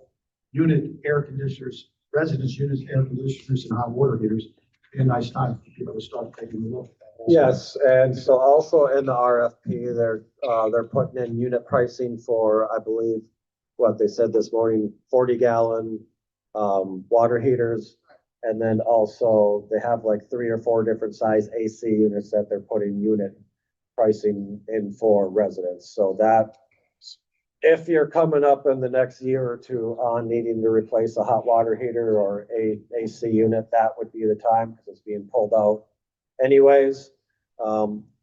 unit air conditioners, residence units, air conditioners, and hot water heaters, it'd be a nice time for people to start taking a look at that. Yes, and so also in the RFP, they're putting in unit pricing for, I believe, what they said this morning, 40-gallon water heaters. And then also they have like 3 or 4 different size AC units that they're putting unit pricing in for residents. So that if you're coming up in the next year or two on needing to replace a hot water heater or a AC unit, that would be the time because it's being pulled out anyways.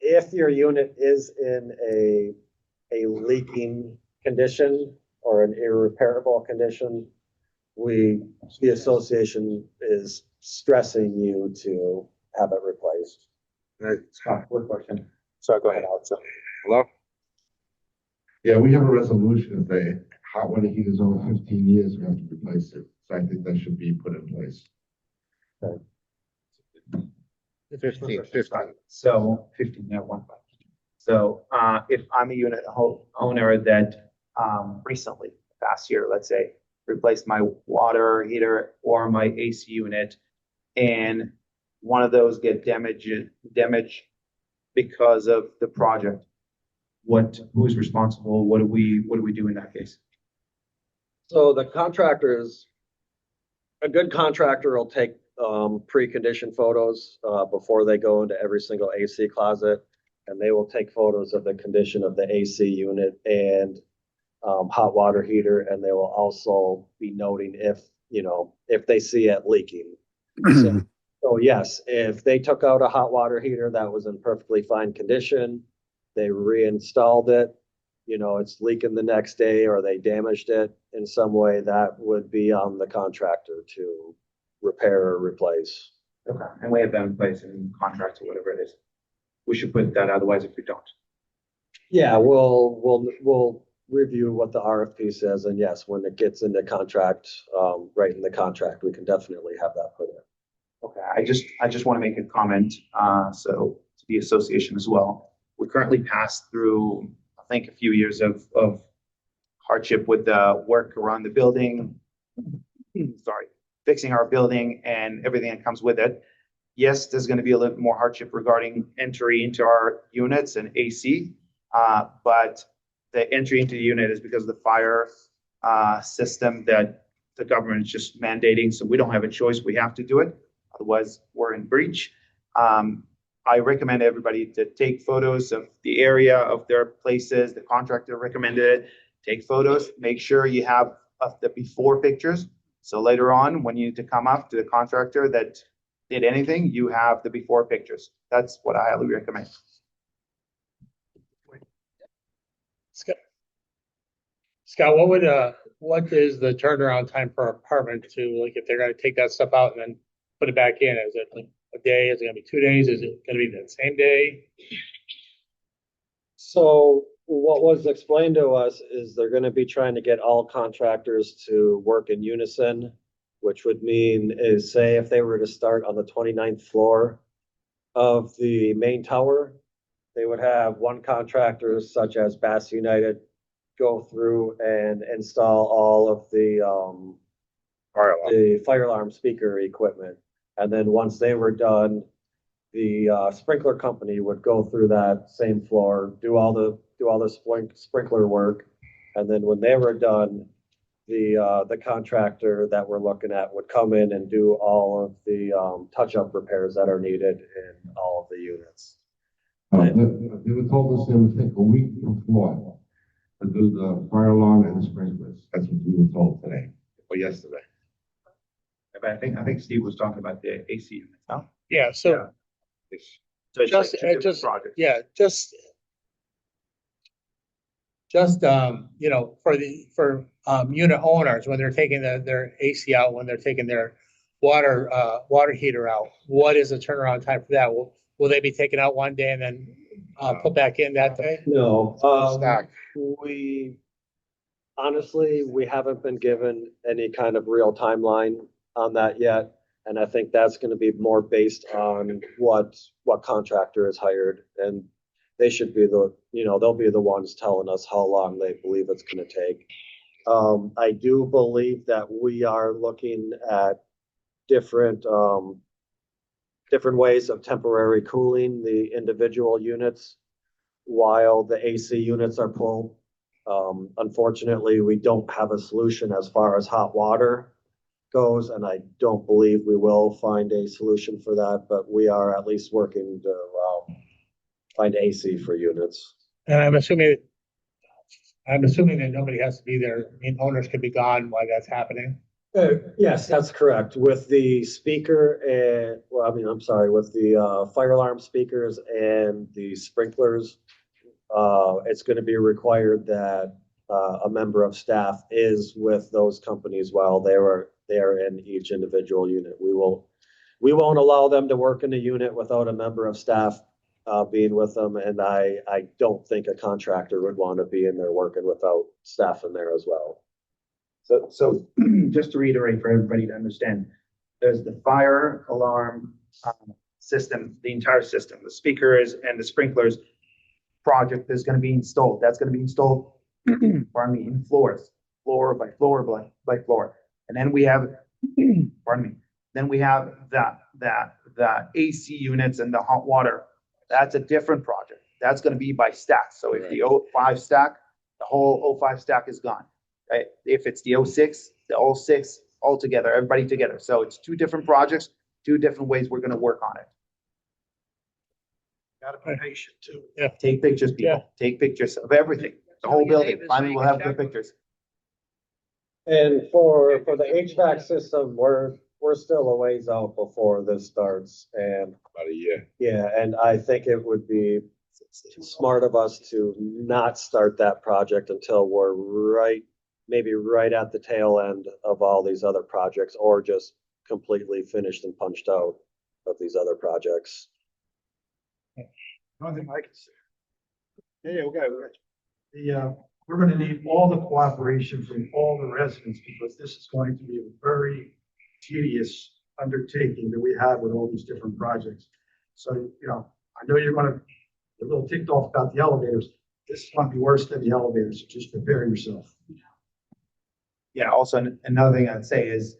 If your unit is in a leaking condition or an irreparable condition, the association is stressing you to have it replaced. Scott, quick question. Sorry, go ahead, Alex. Hello? Yeah, we have a resolution that hot water heaters over 15 years, we have to replace it. So I think that should be put in place. 15. So 15, yeah, one. So, if I'm a unit owner that, recently, past year, let's say, replaced my water heater or my AC unit, and one of those get damaged because of the project, who's responsible? What do we do in that case? So the contractors, a good contractor will take pre-condition photos before they go into every single AC closet, and they will take photos of the condition of the AC unit and hot water heater, and they will also be noting if they see it leaking. So yes, if they took out a hot water heater that was in perfectly fine condition, they reinstalled it, it's leaking the next day, or they damaged it in some way, that would be on the contractor to repair or replace. Okay, and we have that in place in contracts or whatever it is. We should put that, otherwise if we don't. Yeah, we'll review what the RFP says, and yes, when it gets into contract, right in the contract, we can definitely have that put in. Okay, I just want to make a comment, so to the association as well. We currently passed through, I think, a few years of hardship with the work around the building. Sorry, fixing our building and everything that comes with it. Yes, there's going to be a little more hardship regarding entry into our units and AC, but the entry into the unit is because of the fire system that the government is just mandating, so we don't have a choice. We have to do it. Otherwise, we're in breach. I recommend everybody to take photos of the area of their places. The contractor recommended it. Take photos. Make sure you have the before pictures. So later on, when you need to come up to the contractor that did anything, you have the before pictures. That's what I highly recommend. Scott, what is the turnaround time for an apartment to, like, if they're gonna take that stuff out and then put it back in? Is it like a day? Is it gonna be 2 days? Is it gonna be the same day? So what was explained to us is they're gonna be trying to get all contractors to work in unison, which would mean is, say, if they were to start on the 29th floor of the main tower, they would have one contractor such as Bass United go through and install all of the fire alarm speaker equipment. And then once they were done, the sprinkler company would go through that same floor, do all the sprinkler work. And then when they were done, the contractor that we're looking at would come in and do all of the touch-up repairs that are needed in all of the units. They were told us they would take a week before to do the fire alarm and the sprinklers. That's what we were told today or yesterday. But I think Steve was talking about the AC unit. No? Yeah, so So it's like two different just, projects. yeah, just, for unit owners, when they're taking their AC out, when they're taking their water heater out, what is the turnaround time for that? Will they be taken out one day and then put back in that day? No, Stack. we haven't been given any kind of real timeline on that yet. And I think that's gonna be more based on what contractor is hired, and they should be they'll be the ones telling us how long they believe it's gonna take. I do believe that we are looking at different ways of temporary cooling the individual units while the AC units are full. Unfortunately, we don't have a solution as far as hot water goes, and I don't believe we will find a solution for that, but we are at least working to find AC for units. And I'm assuming that nobody has to be there. I mean, owners could be gone while that's happening. Yes, that's correct. With the speaker and, with the fire alarm speakers and the sprinklers, it's going to be required that a member of staff is with those companies while they are in each individual unit. We won't allow them to work in a unit without a member of staff being with them, and I don't think a contractor would want to be in there working without staff in there as well. So just to reiterate for everybody to understand, there's the fire alarm system, the entire system, the speakers and the sprinklers project is going to be installed. That's going to be installed, pardon me, in floors, floor by floor by floor. And then we have, pardon me, then we have the AC units and the hot water. That's a different project. That's going to be by stack. So if the 05 stack, the whole 05 stack is gone. Right? If it's the 06, the 06 all together, everybody together. So it's two different projects, two different ways we're going to work on it. Gotta be patient too. Take pictures, people. Yeah. Take pictures of everything, the whole building. Finally, we'll have good pictures. And for the HVAC system, we're still a ways out before this starts, and About a year. yeah, and I think it would be smart of us to not start that project until we're maybe right at the tail end of all these other projects, or just completely finished and punched out of these other projects. One thing I can say, Yeah, we got. we're gonna need all the cooperation from all the residents, because this is going to be a very tedious undertaking that we have with all these different projects. So, you know, I know you're gonna, a little ticked off about the elevators. This is gonna be worse than the elevators, so just prepare yourself. Yeah, also another thing I'd say is,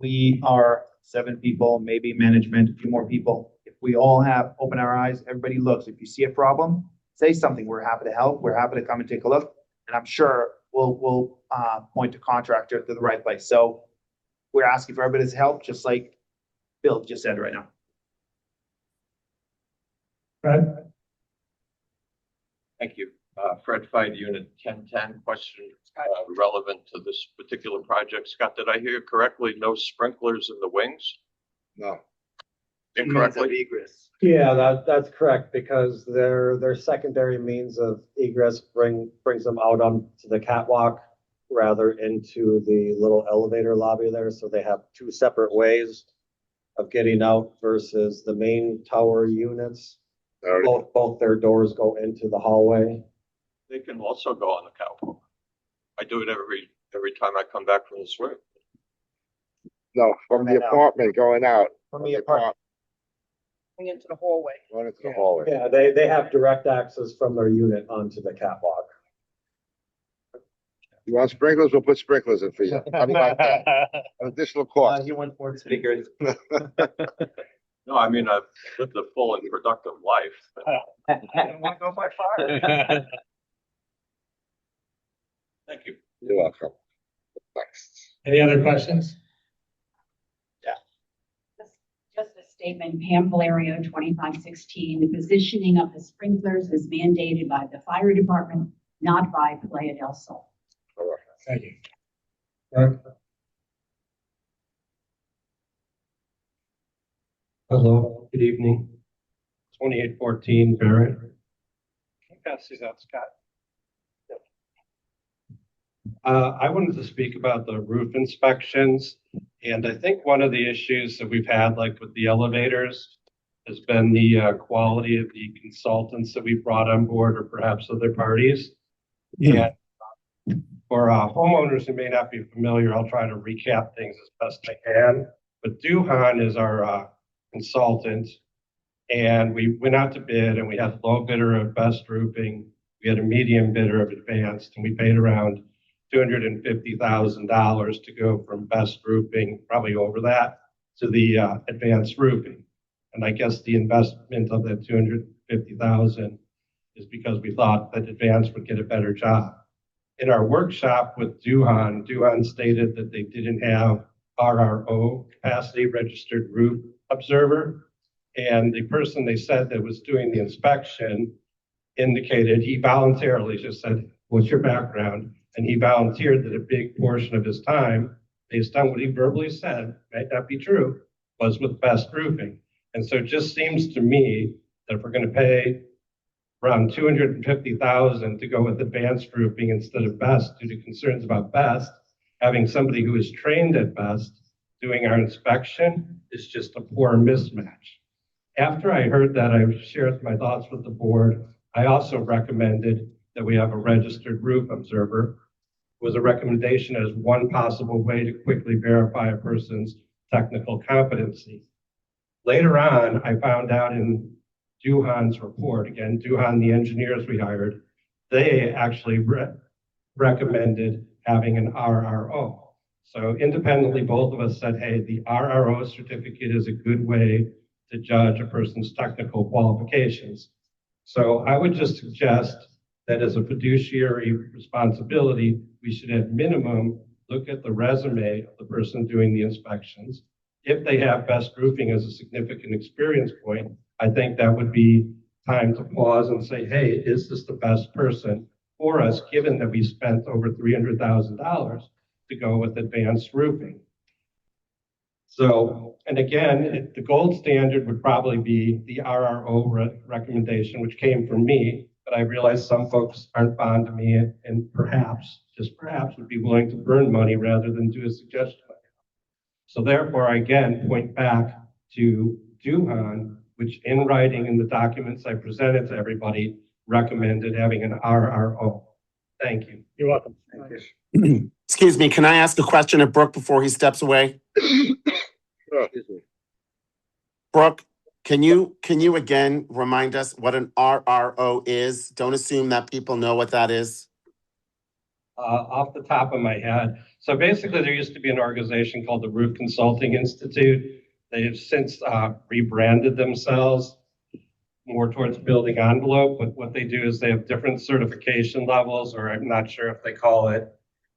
we are 7 people, maybe management, a few more people. If we all open our eyes, everybody looks. If you see a problem, say something. We're happy to help. We're happy to come and take a look. And I'm sure we'll point the contractor to the right place. So we're asking for everybody's help, just like Bill just said right now. Right? Thank you. Fred Fight, Unit 1010, question relevant to this particular project. Scott, did I hear you correctly? No sprinklers in the wings? No. Incorrectly? Yeah, that's correct, because their secondary means of egress brings them out onto the catwalk rather into the little elevator lobby there. So they have two separate ways of getting out versus the main tower units. Both their doors go into the hallway. They can also go on the catwalk. I do it every time I come back from the swim. No, from the apartment going out. From the apartment. Going into the hallway. Going into the hallway. Yeah, they have direct access from their unit onto the catwalk. You want sprinklers? We'll put sprinklers in for you. How about that? An additional cost. You went for speakers. No, I mean, I've lived a full and productive life. I don't want to go by fire. Thank you. You're welcome. Next. Any other questions? Just a statement, Pam Valerio, 2516. The positioning of the sprinklers is mandated by the fire department, not by Playa del Sol. All right. Thank you. Right. Hello, good evening. 2814 Barrett. Pass these out, Scott. I wanted to speak about the roof inspections. And I think one of the issues that we've had, like with the elevators, has been the quality of the consultants that we brought on board, or perhaps other parties. And for homeowners who may not be familiar, I'll try to recap things as best I can. But Duhan is our consultant, and we went out to bid, and we had a low bidder of Best Roofing, we had a medium bidder of Advanced, and we paid around $250,000 to go from Best Roofing, probably over that, to the Advanced Roofing. And I guess the investment of that $250,000 is because we thought that Advanced would get a better job. In our workshop with Duhan stated that they didn't have RRO, capacity registered roof observer. And the person they said that was doing the inspection indicated he voluntarily just said, "What's your background?" And he volunteered that a big portion of his time, based on what he verbally said, might not be true, was with Best Roofing. And so it just seems to me that if we're going to pay around 250,000 to go with advanced roofing instead of best due to concerns about best. Having somebody who is trained at best doing our inspection is just a poor mismatch. After I heard that, I shared my thoughts with the board. I also recommended that we have a registered roof observer. It was a recommendation as one possible way to quickly verify a person's technical competency. Later on, I found out in Duhan's report, again, Duhan, the engineers we hired, they actually recommended having an RRO. So independently, both of us said, hey, the RRO certificate is a good way to judge a person's technical qualifications. So I would just suggest that as a fiduciary responsibility, we should at minimum look at the resume of the person doing the inspections. If they have best roofing as a significant experience point, I think that would be time to pause and say, hey, is this the best person for us, given that we spent over $300,000 to go with advanced roofing? So, and again, the gold standard would probably be the RRO recommendation, which came from me, but I realize some folks aren't fond of me and perhaps, just perhaps, would be willing to burn money rather than do a suggestion. So therefore, I again point back to Duhan, which in writing in the documents I presented to everybody recommended having an RRO. Thank you. You're welcome. Thank you. Excuse me, can I ask a question of Brooke before he steps away? Brooke, can you again remind us what an RRO is? Don't assume that people know what that is. Off the top of my head. So basically, there used to be an organization called the Roof Consulting Institute. They have since rebranded themselves more towards building envelope, but what they do is they have different certification levels, or I'm not sure if they call it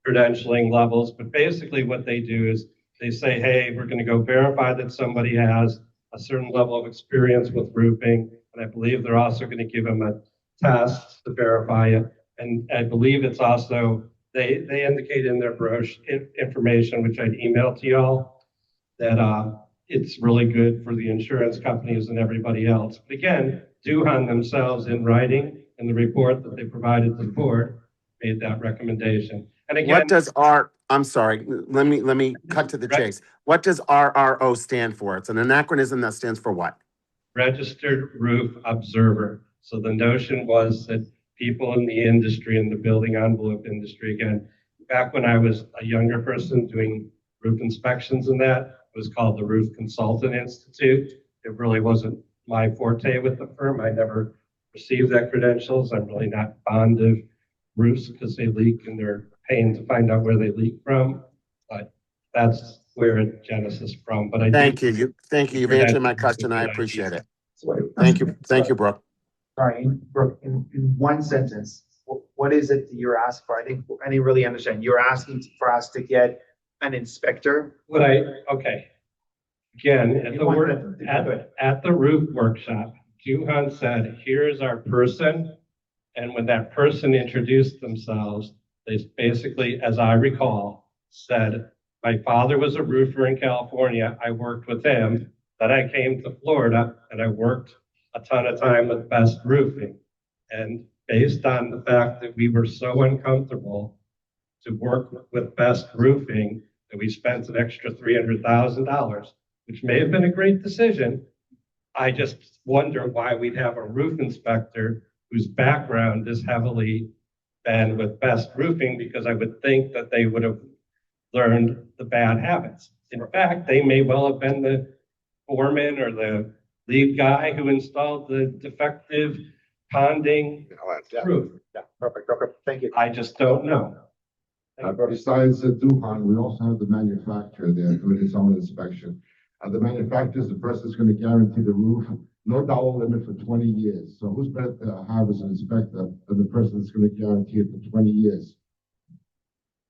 credentialing levels, but basically what they do is they say, hey, we're going to go verify that somebody has a certain level of experience with roofing, and I believe they're also going to give them a test to verify it. And I believe it's also, they indicate in their brochure information, which I'd emailed to y'all, that it's really good for the insurance companies and everybody else. But again, Duhan themselves in writing in the report that they provided to the board made that recommendation. And again, What does I'm sorry, let me cut to the chase. What does RRO stand for? It's an anachronism that stands for what? Registered Roof Observer. So the notion was that people in the industry, in the building envelope industry, again, back when I was a younger person doing roof inspections and that, it was called the Roof Consultant Institute. It really wasn't my forte with the firm. I never received that credentials. I'm really not fond of roofs because they leak and they're a pain to find out where they leak from. But that's where it genesis from. But I Thank you. Thank you. You've answered my question. I appreciate it. Thank you. Thank you, Brooke. Sorry, Brooke, in one sentence, what is it that you're asking for? I didn't really understand. You're asking for us to get an inspector? Okay. Again, at the roof workshop, Duhan said, here's our person. And when that person introduced themselves, they basically, as I recall, said, my father was a roofer in California. I worked with him. Then I came to Florida and I worked a ton of time with Best Roofing. And based on the fact that we were so uncomfortable to work with Best Roofing, that we spent an extra $300,000, which may have been a great decision. I just wonder why we'd have a roof inspector whose background is heavily been with Best Roofing, because I would think that they would have learned the bad habits. In fact, they may well have been the foreman or the lead guy who installed the defective ponding roof. Yeah, perfect. Okay, thank you. I just don't know. Besides the Duhan, we also have the manufacturer there doing his own inspection. The manufacturer is the person that's going to guarantee the roof, no dollar limit for 20 years. So who's better to have as an inspector than the person that's going to guarantee it for 20 years?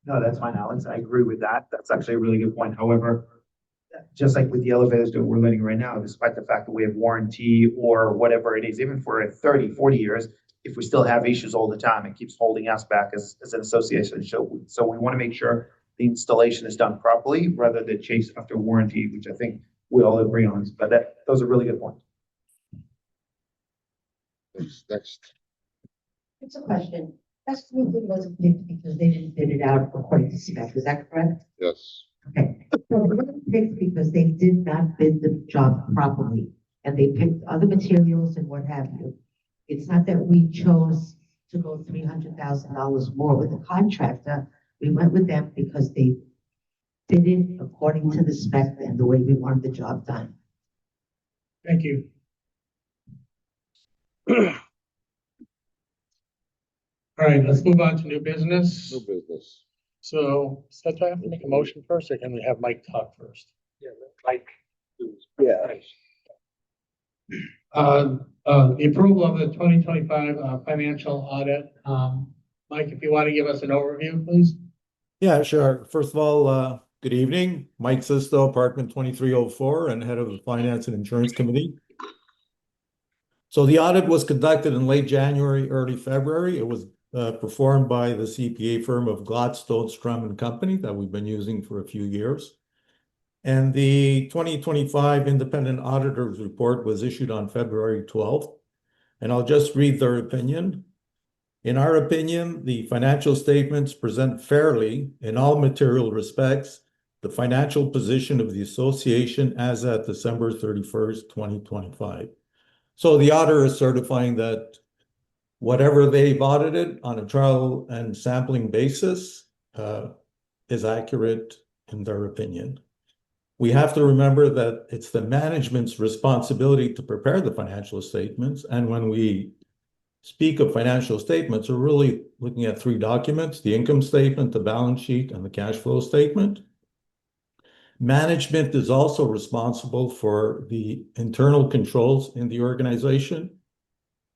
No, that's fine, Alex. I agree with that. That's actually a really good point. However, just like with the elevators that we're letting right now, despite the fact that we have warranty or whatever it is, even for 30, 40 years, if we still have issues all the time, it keeps holding us back as an association. So we want to make sure the installation is done properly rather than chase after warranty, which I think we all agree on. But those are really good points. Next. It's a question. Best roofing wasn't picked because they didn't bid it out according to spec, is that correct? Yes. Okay, so it wasn't picked because they did not bid the job properly, and they picked other materials and what have you. It's not that we chose to go $300,000 more with a contractor. We went with them because they did it according to the spec and the way we wanted the job done. Thank you. All right, let's move on to new business. No business. So, so do I have to make a motion first, or can we have Mike talk first? Yeah, Mike. Yeah. The approval of the 2025 financial audit. Mike, if you want to give us an overview, please. Yeah, sure. First of all, good evening. Mike Sisto, Apartment 2304, and Head of the Finance and Insurance Committee. So the audit was conducted in late January, early February. It was performed by the CPA firm of Gladstone, Strum and Company that we've been using for a few years. And the 2025 Independent Auditor's Report was issued on February 12th. And I'll just read their opinion. In our opinion, the financial statements present fairly, in all material respects, the financial position of the association as at December 31st, 2025. So the auditor is certifying that whatever they've audited on a trial and sampling basis is accurate in their opinion. We have to remember that it's the management's responsibility to prepare the financial statements. And when we speak of financial statements, we're really looking at three documents: the income statement, the balance sheet, and the cash flow statement. Management is also responsible for the internal controls in the organization.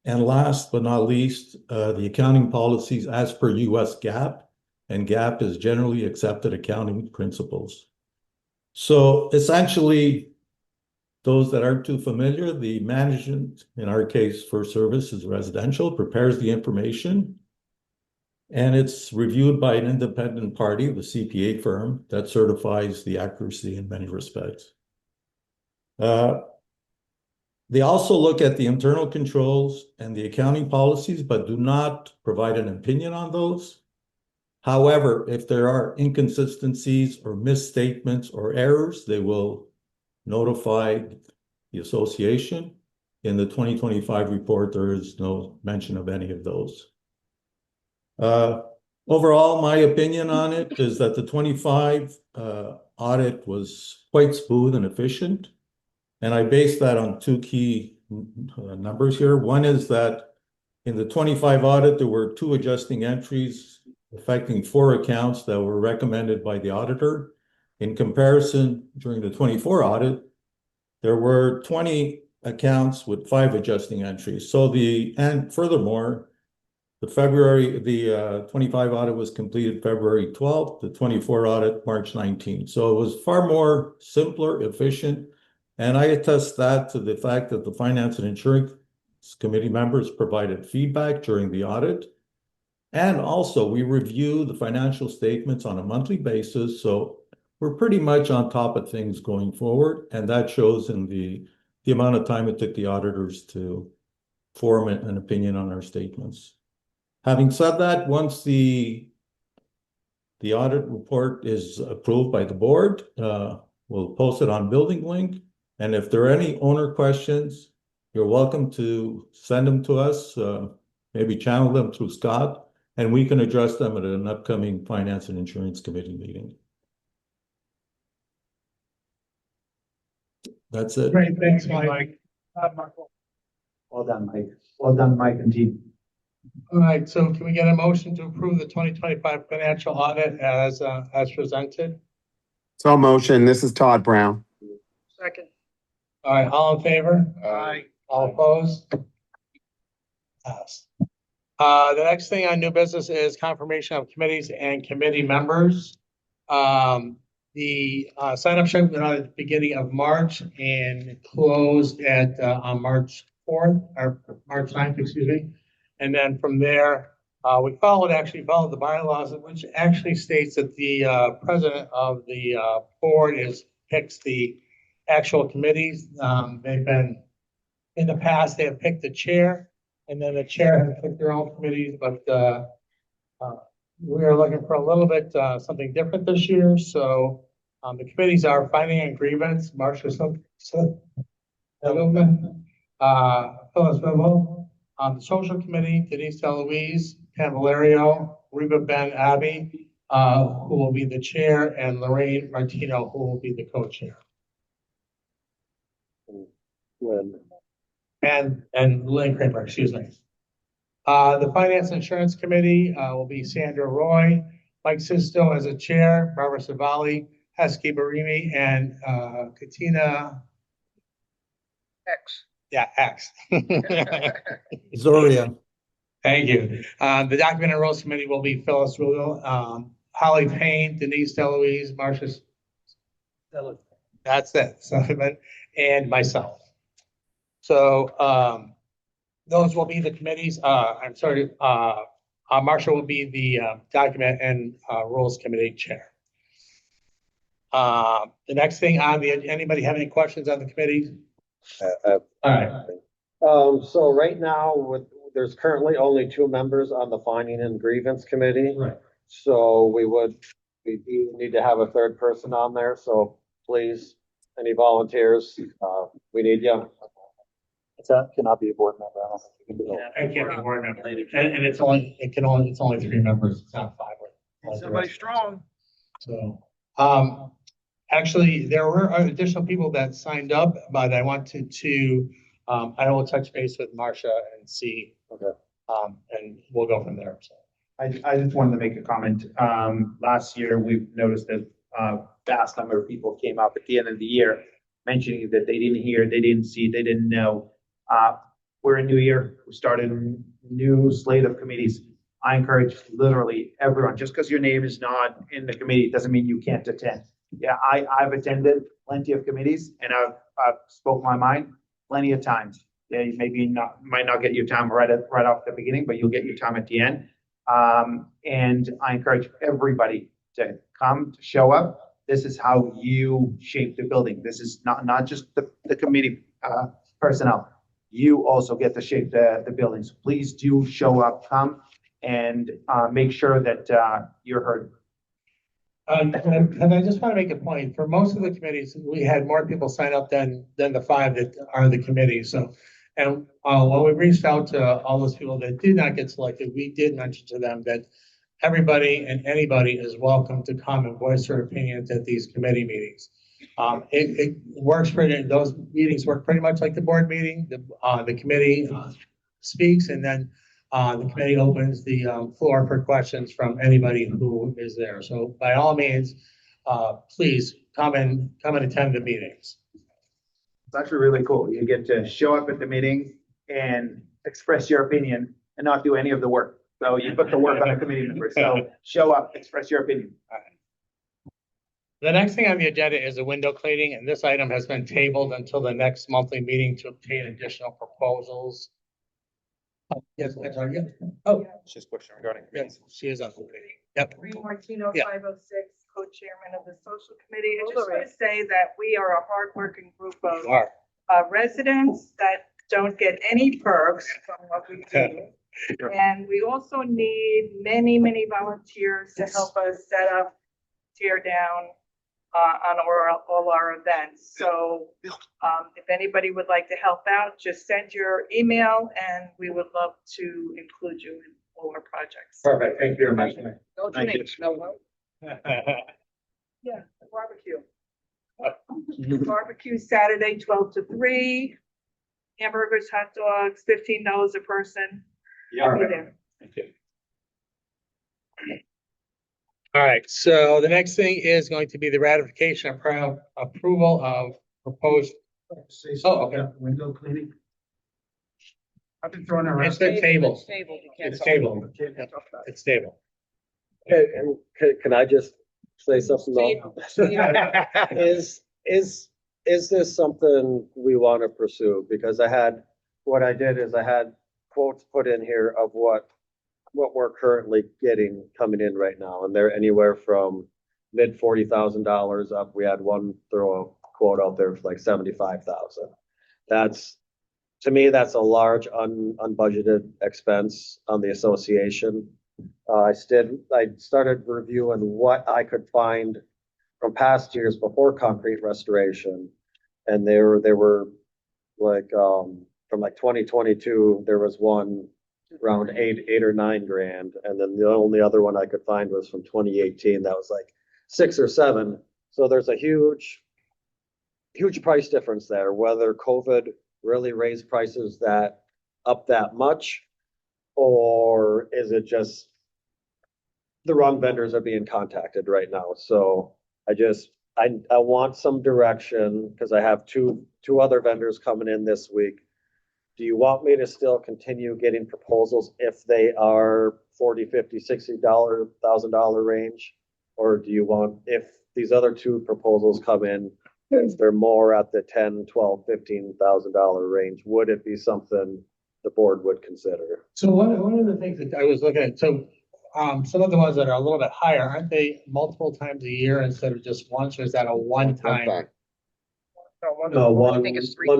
And last but not least, the accounting policies as per US GAAP, and GAAP is generally accepted accounting principles. So essentially, those that aren't too familiar, the management, in our case for service is residential, prepares the information, and it's reviewed by an independent party, the CPA firm, that certifies the accuracy in many respects. They also look at the internal controls and the accounting policies, but do not provide an opinion on those. However, if there are inconsistencies or misstatements or errors, they will notify the association. In the 2025 report, there is no mention of any of those. Overall, my opinion on it is that the 25 audit was quite smooth and efficient. And I base that on two key numbers here. One is that in the 25 audit, there were 2 adjusting entries affecting 4 accounts that were recommended by the auditor. In comparison, during the 24 audit, there were 20 accounts with 5 adjusting entries. So and furthermore, the 25 audit was completed February 12th, the 24 audit March 19th. So it was far more simpler, efficient. And I attest that to the fact that the Finance and Insurance Committee members provided feedback during the audit. And also, we review the financial statements on a monthly basis. So we're pretty much on top of things going forward. And that shows in the amount of time it took the auditors to form an opinion on our statements. Having said that, once the audit report is approved by the board, we'll post it on Building Link. And if there are any owner questions, you're welcome to send them to us, maybe channel them through Scott, and we can address them at an upcoming Finance and Insurance Committee meeting. That's it. Great, thanks, Mike. Well done, Mike. Well done, Mike and team. All right, so can we get a motion to approve the 2025 financial audit as presented? So motion. This is Todd Brown. Second. All right, all in favor? Aye. All opposed? Passed. The next thing on new business is confirmation of committees and committee members. The sign-up sheet went out at the beginning of March and closed on March 4th, or March 9th, excuse me. And then from there, we followed the bylaws, which actually states that the president of the board picks the actual committees. They've been, in the past, they have picked the chair And then the chair has picked their own committees, but, we are looking for a little bit, something different this year. So, the committees are finding and grievance, Marcia Edelman, Phyllis Wimbledon. On the social committee, Denise DeLuise, Pam Valerio, Reba Ben Abbey, who will be the chair, and Lorraine Martino, who will be the co-chair. And Lynn Kramer, excuse me. The Finance and Insurance Committee will be Sandra Roy, Mike Sisto as a chair, Barbara Savali, Heskey Barimi, and Katina. X. Yeah, X. Zoria. Thank you. The Document and Rules Committee will be Phyllis Rudel, Holly Payne, Denise DeLuise, Marcia. That's it, Sullivan, and myself. So those will be the committees. I'm sorry, Marcia will be the Document and Rules Committee chair. The next thing on the, anybody have any questions on the committees? All right. So right now, there's currently only 2 members on the Finding and Grievance Committee. Right. So we do need to have a third person on there, so please, any volunteers, we need you. That cannot be a board member. I don't think you can do I can't be a board member, and it's only 3 members, it's not 5. Like Somebody strong. So, actually, there were additional people that signed up, but I wanted to, I will touch base with Marcia and see. Okay. And we'll go from there, so. I just wanted to make a comment. Last year, we've noticed that vast number of people came up at the end of the year mentioning that they didn't hear, they didn't see, they didn't know. We're a new year. We started a new slate of committees. I encourage literally everyone, just because your name is not in the committee, doesn't mean you can't attend. Yeah, I've attended plenty of committees and I've spoke my mind plenty of times. Yeah, might not get your time right off the beginning, but you'll get your time at the end. And I encourage everybody to come, to show up. This is how you shape the building. This is not just the committee personnel. You also get to shape the building. So please do show up, come, and make sure that you're heard. And I just want to make a point, for most of the committees, we had more people sign up than the 5 that are the committees. So, and when we reached out to all those people that did not get selected, we did mention to them that everybody and anybody is welcome to come and voice their opinions at these committee meetings. It works those meetings work pretty much like the board meeting. The committee speaks, and then the committee opens the floor for questions from anybody who is there. So by all means, please come and attend the meetings. It's actually really cool. You get to show up at the meeting and express your opinion and not do any of the work. So you put the work on a committee member. So show up, express your opinion. All right. The next thing on the agenda is the window cleaning, and this item has been tabled until the next monthly meeting to obtain additional proposals. Yes, I'm sorry. Yeah. Oh, She's question regarding. yes, she is on the meeting. Yep. Maureen Martino, Yeah. 506, co-chairman of the social committee. I just want to say that we are a hardworking group of You are. residents that don't get any perks from what we do. And we also need many, many volunteers to help us set up, tear down on all our events. So if anybody would like to help out, just send your email and we would love to include you in all our projects. Perfect. Thank you very much. No Thank you. Janae, no. Yeah, barbecue. Barbecue Saturday, 12 to 3. Hamburgers, hot dogs, $15 a person. Yeah. Be there. Thank you. All right, so the next thing is going to be the ratification of approval of proposed. Oh, okay. Window cleaning. I've been throwing around. It's been tabled. It's tabled. You can't It's talk tabled. about it. Can't talk about it. It's tabled. Okay, and can I just say something though? Is this something we want to pursue? Because what I did is I had quotes put in here of what we're currently getting coming in right now, and they're anywhere from mid $40,000 up. We had one throw a quote out there for like 75,000. That's to me, that's a large unbudgeted expense on the association. I started reviewing what I could find from past years before concrete restoration. And there were like, from like 2022, there was one around eight or 9 grand. And then the only other one I could find was from 2018. That was like 6 or 7. So there's a huge price difference there, whether COVID really raised prices up that much, or is it just the wrong vendors are being contacted right now? So I want some direction because I have two other vendors coming in this week. Do you want me to still continue getting proposals if they are $40, $50, $60,000 range? Or do you want, if these other 2 proposals come in, if they're more at the $10, $12, $15,000 range, would it be something the board would consider? So one of the things that I was looking at, so some of the ones that are a little bit higher, aren't they multiple times a year instead of just once, or is that a one-time? No, one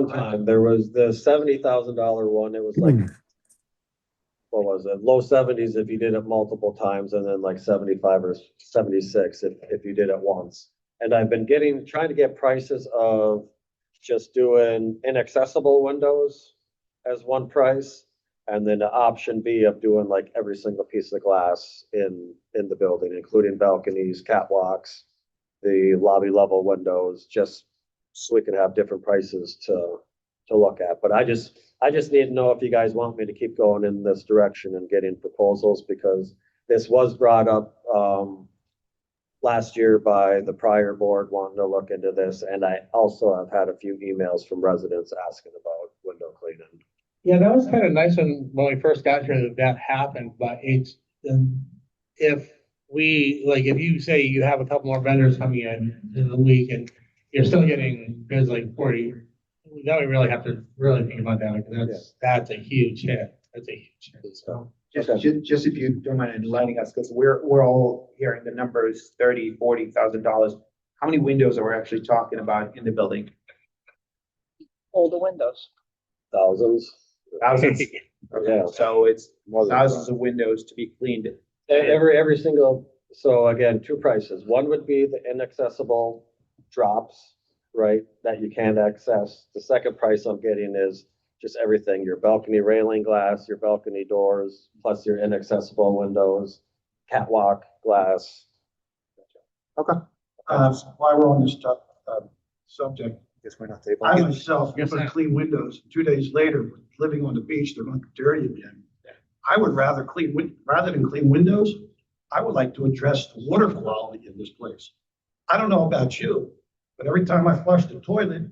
time. There was the $70,000 one. It was like, what was it? Low 70s if you did it multiple times, and then like 75 or 76 if you did it once. And I've been trying to get prices of just doing inaccessible windows as one price, and then the option B of doing like every single piece of glass in the building, including balconies, catwalks, the lobby level windows, just so we can have different prices to look at. But I just need to know if you guys want me to keep going in this direction and getting proposals, because this was brought up last year by the prior board wanting to look into this. And I also have had a few emails from residents asking about window cleaning. Yeah, that was kind of nice when we first got here that happened, but if you say you have a couple more vendors coming in the week and you're still getting bids like 40, then we really have to really think about that, because that's a huge hit. That's a huge hit. So Just if you don't mind enlightening us, because we're all hearing the numbers, $30,000-$40,000. How many windows are we actually talking about in the building? All the windows. Thousands. Thousands. Okay, Yeah. so it's More than thousands of windows to be cleaned. Every single, so again, 2 prices. One would be the inaccessible drops, right, that you can't access. The second price I'm getting is just everything, your balcony railing glass, your balcony doors, plus your inaccessible windows, catwalk glass. Okay. While we're on this subject, Guess we're not table. I myself, if I clean windows, 2 days later, living on the beach, they're going to be dirty again. I would rather rather than clean windows, I would like to address the water quality in this place. I don't know about you, but every time I flush the toilet,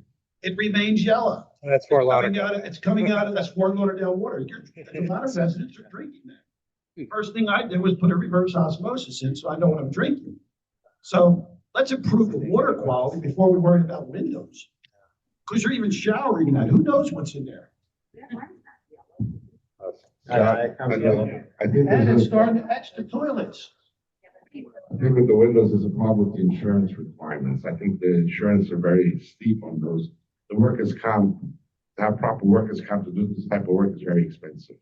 it remains yellow. that's Fort Lauderdale. It's coming out of, that's Fort Lauderdale water. A lot of residents are drinking that. First thing I did was put a reverse osmosis in, so I know what I'm drinking. So let's improve the water quality before we worry about windows. Because you're even showering in that. Who knows what's in there? I think And there's it's starting to etch the toilets. I think with the windows, there's a problem with the insurance requirements. I think the insurance are very steep on those. The workers' comp, to have proper workers' comp to do this type of work is very expensive.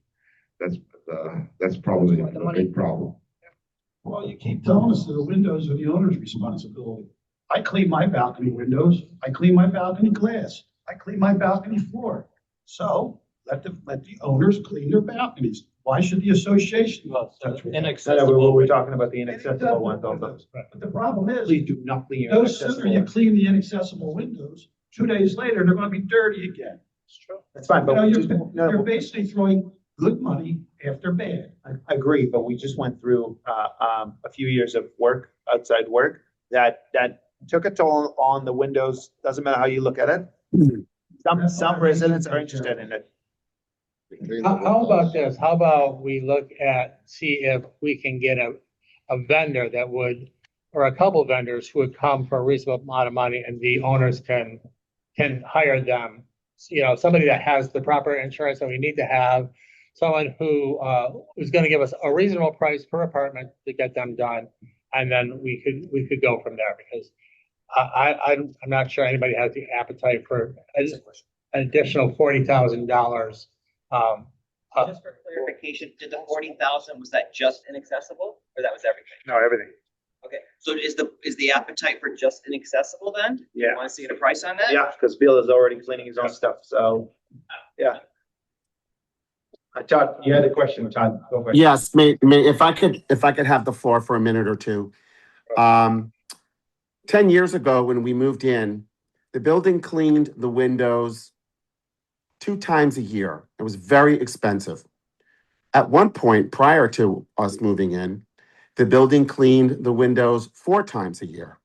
That's probably a big problem. Well, you keep telling us that the windows are the owner's responsibility. I clean my balcony windows. I clean my balcony glass. I clean my balcony floor. So let the owners clean their balconies. Why should the association? Inaccessible. We're talking about the inaccessible ones also. But the problem is, Please do not clean your no sooner inaccessible you ones. clean the inaccessible windows, 2 days later, they're going to be dirty again. That's fine, You but know, we you're, just, you're basically throwing good money after bad. I agree, but we just went through, a few years of work, outside work, that took a toll on the windows. Doesn't matter how you look at it. Some residents are interested in it. How about this? How about we look at, see if we can get a vendor that would, or a couple vendors who would come for a reasonable amount of money, and the owners can hire them. You know, somebody that has the proper insurance that we need to have, someone who is going to give us a reasonable price per apartment to get them done, and then we could go from there, because I'm not sure anybody has the appetite for. an additional $40,000. Just for clarification, did the 40,000, was that just inaccessible or that was everything? No, everything. Okay, so is the appetite for just inaccessible then? Yeah. You want to see a price on that? Yeah, because Bill is already cleaning his own stuff, so, yeah. Todd, you had a question, Todd, go for it. Yes, if I could have the floor for a minute or two. 10 years ago, when we moved in, the building cleaned the windows 2 times a year. It was very expensive. At one point, prior to us moving in, the building cleaned the windows 4 times a year.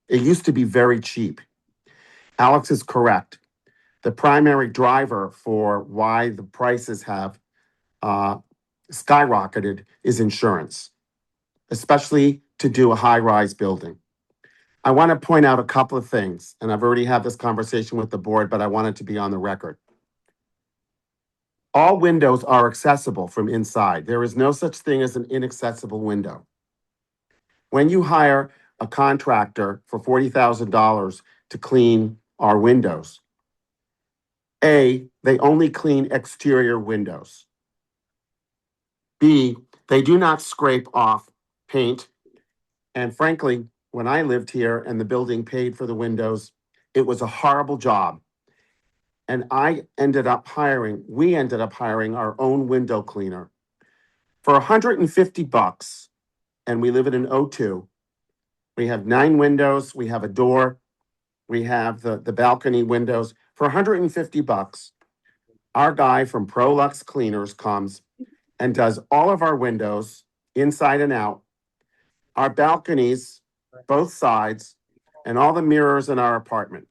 It used to be very cheap. Alex is correct. The primary driver for why the prices have skyrocketed is insurance, especially to do a high-rise building. I want to point out a couple of things, and I've already had this conversation with the board, but I want it to be on the record. All windows are accessible from inside. There is no such thing as an inaccessible window. When you hire a contractor for $40,000 to clean our windows, A, they only clean exterior windows. B, they do not scrape off paint. And frankly, when I lived here and the building paid for the windows, it was a horrible job. And we ended up hiring our own window cleaner for $150. And we live in an O2. We have 9 windows. We have a door. We have the balcony windows. For $150, our guy from Prolux Cleaners comes and does all of our windows inside and out, our balconies, both sides, and all the mirrors in our apartment.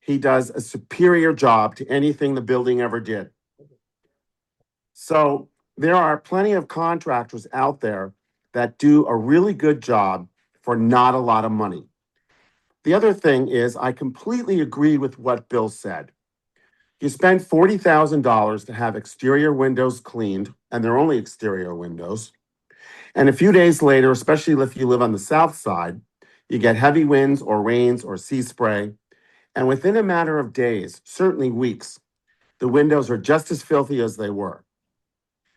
He does a superior job to anything the building ever did. So there are plenty of contractors out there that do a really good job for not a lot of money. The other thing is, I completely agree with what Bill said. You spend $40,000 to have exterior windows cleaned, and they're only exterior windows. And a few days later, especially if you live on the south side, you get heavy winds or rains or sea spray. And within a matter of days, certainly weeks, the windows are just as filthy as they were.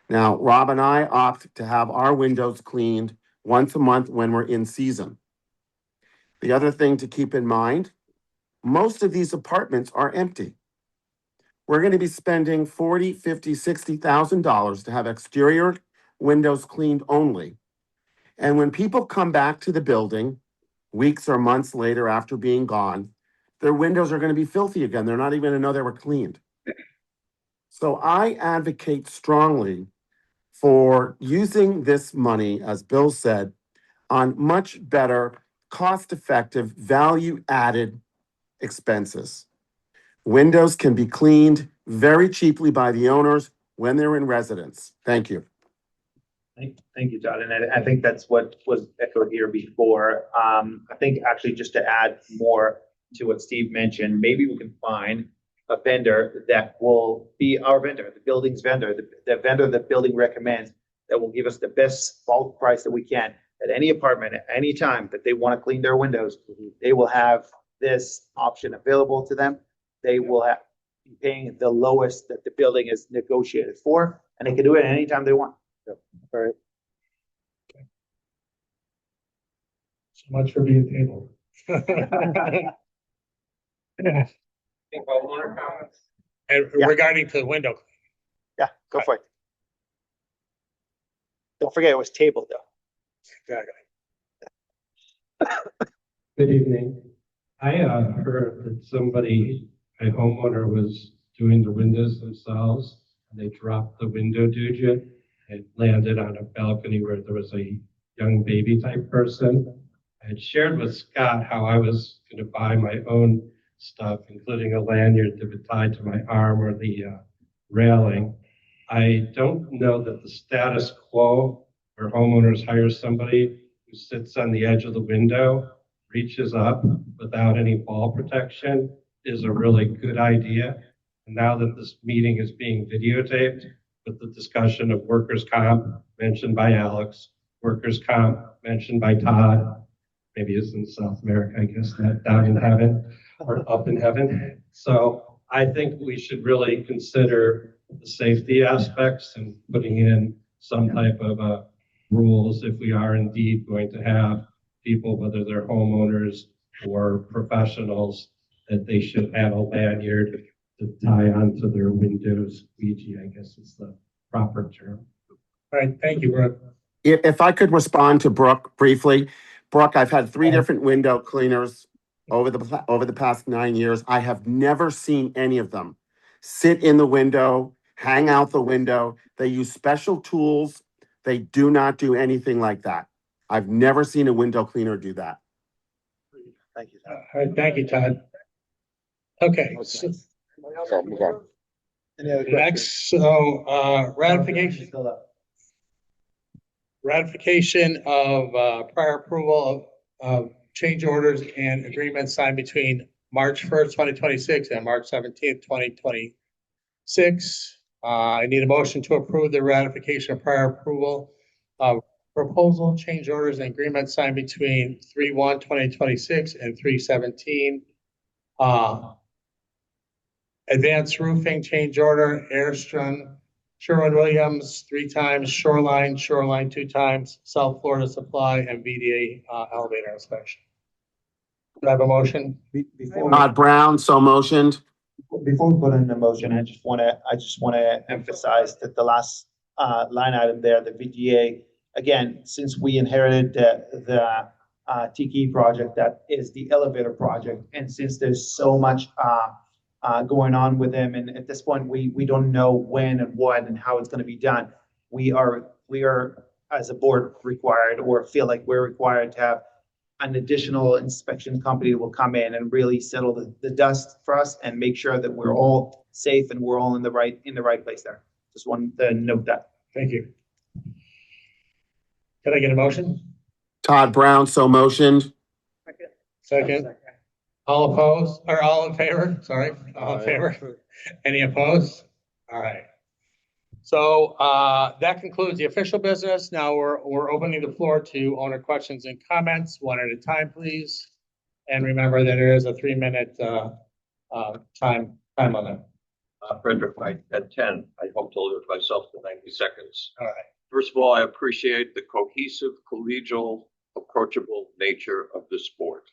Now, Rob and I opt to have our windows cleaned once a month when we're in season. The other thing to keep in mind, most of these apartments are empty. We're going to be spending $40,000, $50,000, $60,000 to have exterior windows cleaned only. And when people come back to the building, weeks or months later after being gone, their windows are going to be filthy again. They're not even going to know they were cleaned. So I advocate strongly for using this money, as Bill said, on much better, cost-effective, value-added expenses. Windows can be cleaned very cheaply by the owners when they're in residence. Thank you. Thank you, Todd. And I think that's what was echoed here before. I think actually just to add more to what Steve mentioned, maybe we can find a vendor that will be our vendor, the building's vendor, the vendor the building recommends that will give us the best bulk price that we can at any apartment at any time that they want to clean their windows. They will have this option available to them. They will be paying the lowest that the building is negotiated for, and they can do it anytime they want. All right. So much for being tabled. Homeowner comments? And regarding to the window. Yeah, go for it. Don't forget it was tabled though. Exactly. Good evening. I heard that somebody, a homeowner, was doing the windows themselves, and they dropped the window doogie. It landed on a balcony where there was a young baby type person. I had shared with Scott how I was going to buy my own stuff, including a lanyard that would tie to my arm or the railing. I don't know that the status quo where homeowners hire somebody who sits on the edge of the window, reaches up without any fall protection is a really good idea. And now that this meeting is being videotaped with the discussion of workers' comp mentioned by Alex, workers' comp mentioned by Todd, maybe it's in South America, I guess, not down in heaven or up in heaven. So I think we should really consider the safety aspects and putting in some type of rules if we are indeed going to have people, whether they're homeowners or professionals, that they should have a lanyard to tie onto their windows. Squeegee, I guess is the proper term. All right, thank you, Brooke. If I could respond to Brooke briefly. Brooke, I've had 3 different window cleaners over the past 9 years. I have never seen any of them sit in the window, hang out the window. They use special tools. They do not do anything like that. I've never seen a window cleaner do that. Thank you. All right, thank you, Todd. Okay. So Any other questions? next, ratification of prior approval of change orders and agreements signed between March 1st, 2026 and March 17th, 2026. I need a motion to approve the ratification of prior approval of proposal, change orders, and agreements signed between 3/1/2026 and 3/17. Advanced roofing change order, Airstrom, Sherwin-Williams 3 times, Shoreline 2 times, South Florida Supply, and VDA elevator inspection. Do I have a motion? Todd Brown, so motioned. Before we put in the motion, I just want to emphasize that the last line item there, the VGA, again, since we inherited the Tiki project, that is the elevator project, and since there's so much going on with them, and at this point we don't know when and what and how it's going to be done. We are as a board required, or feel like we're required to have an additional inspection company will come in and really settle the dust for us and make sure that we're all safe and we're all in the right place there. Just wanted to note that. Thank you. Can I get a motion? Todd Brown, so motioned. Second. All opposed, or all in favor? Sorry, all in favor? Any opposed? All right. So that concludes the official business. Now we're opening the floor to owner questions and comments, one at a time, please. And remember that there is a 3-minute time limit. Frederick, at 10, I hope to limit myself to 90 seconds. All right. First of all, I appreciate the cohesive, collegial, approachable nature of this sport.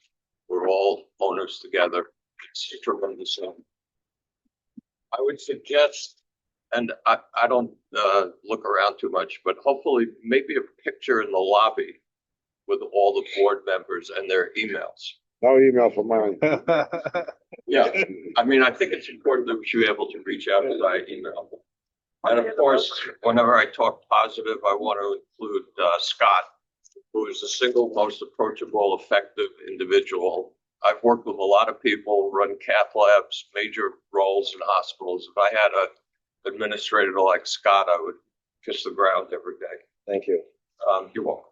We're all owners together. It's tremendous. I would suggest, and I don't look around too much, but hopefully maybe a picture in the lobby with all the board members and their emails. No email from mine. Yeah, I mean, I think it's important that we should be able to reach out by email. And of course, whenever I talk positive, I want to include Scott, who is the single most approachable, effective individual. I've worked with a lot of people, run cath labs, major roles in hospitals. If I had an administrator like Scott, I would kiss the ground every day. Thank you. You're welcome.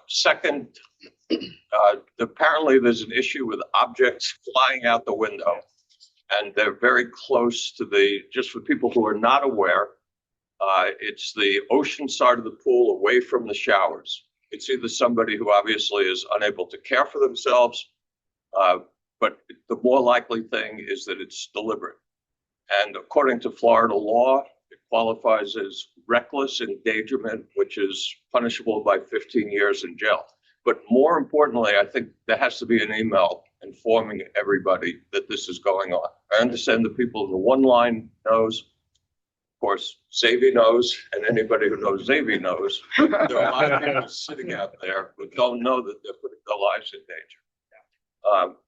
Second, apparently there's an issue with objects flying out the window. And they're very close to just for people who are not aware, it's the ocean side of the pool away from the showers. It's either somebody who obviously is unable to care for themselves, but the more likely thing is that it's deliberate. And according to Florida law, it qualifies as reckless endangerment, which is punishable by 15 years in jail. But more importantly, I think there has to be an email informing everybody that this is going on. I understand the people in the one line knows. Of course, Xavier knows, and anybody who knows Xavier knows. There are a lot of people sitting out there who don't know that they're putting their lives in danger.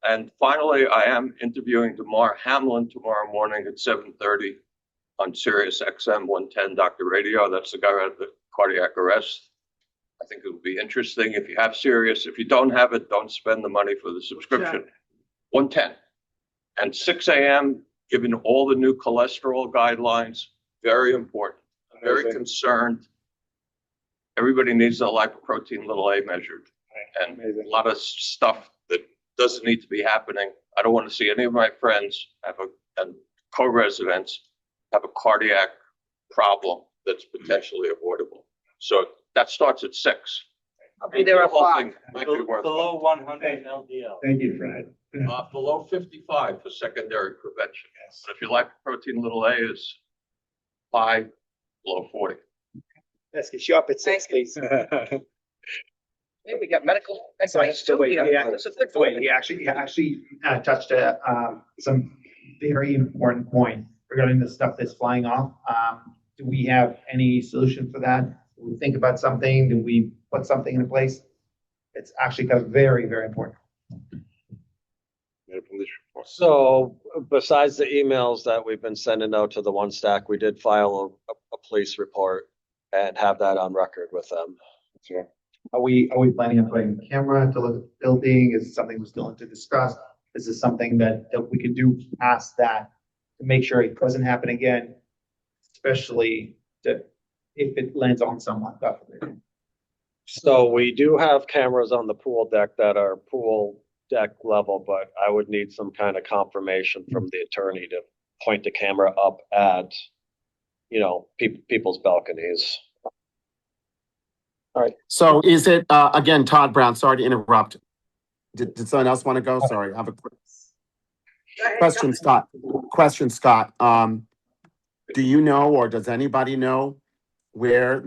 And finally, I am interviewing Damar Hamlin tomorrow morning at 7:30 on Sirius XM 110 Dr. Radio. That's the guy who had the cardiac arrest. I think it would be interesting if you have Sirius. If you don't have it, don't spend the money for the subscription. 110. And 6 a.m., given all the new cholesterol guidelines, very important. I'm very concerned. Everybody needs their lipoprotein a measured. And a lot of stuff that doesn't need to be happening. I don't want to see any of my friends and co-residents have a cardiac problem that's potentially avoidable. So that starts at 6. I'll be there at 5. Below 100 LDL. Thank you, Fred. below 55 for secondary prevention. But if your lipoprotein little a is 5, below 40. Let's get you up at 6, please. Hey, we got medical. Excellent. So wait, Yeah, yeah, that's a good wait, point. he actually touched some very important point regarding the stuff that's flying off. Do we have any solution for that? Do we think about something? Do we put something in place? It's actually kind of very, very important. So besides the emails that we've been sending out to the one stack, we did file a police report and have that on record with them. Sure. Are we planning on putting a camera to look at the building? Is it something we're still to discuss? Is this something that we could do past that to make sure it doesn't happen again? Especially if it lands on someone. God forbid. So we do have cameras on the pool deck that are pool deck level, but I would need some kind of confirmation from the attorney to point the camera up at, people's balconies. All right. So is it, again, Todd Brown, sorry to interrupt. Did someone else want to go? Sorry, I have a quick question, Scott. Do you know, or does anybody know where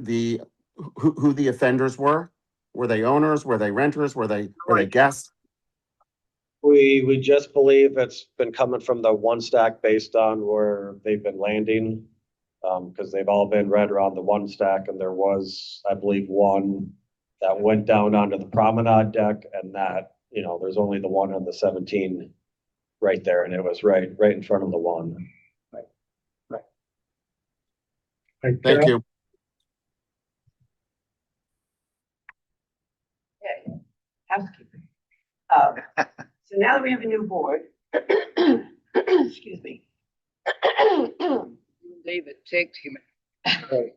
who the offenders were? Were they owners? Were they renters? Were they guests? We just believe it's been coming from the one stack based on where they've been landing. Because they've all been right around the one stack, and there was, I believe, one that went down onto the promenade deck, and that, there's only the one on the 17 right there, and it was right in front of the one. Thank you. Okay, housekeeping. So now that we have a new board, excuse me. David, take him. Take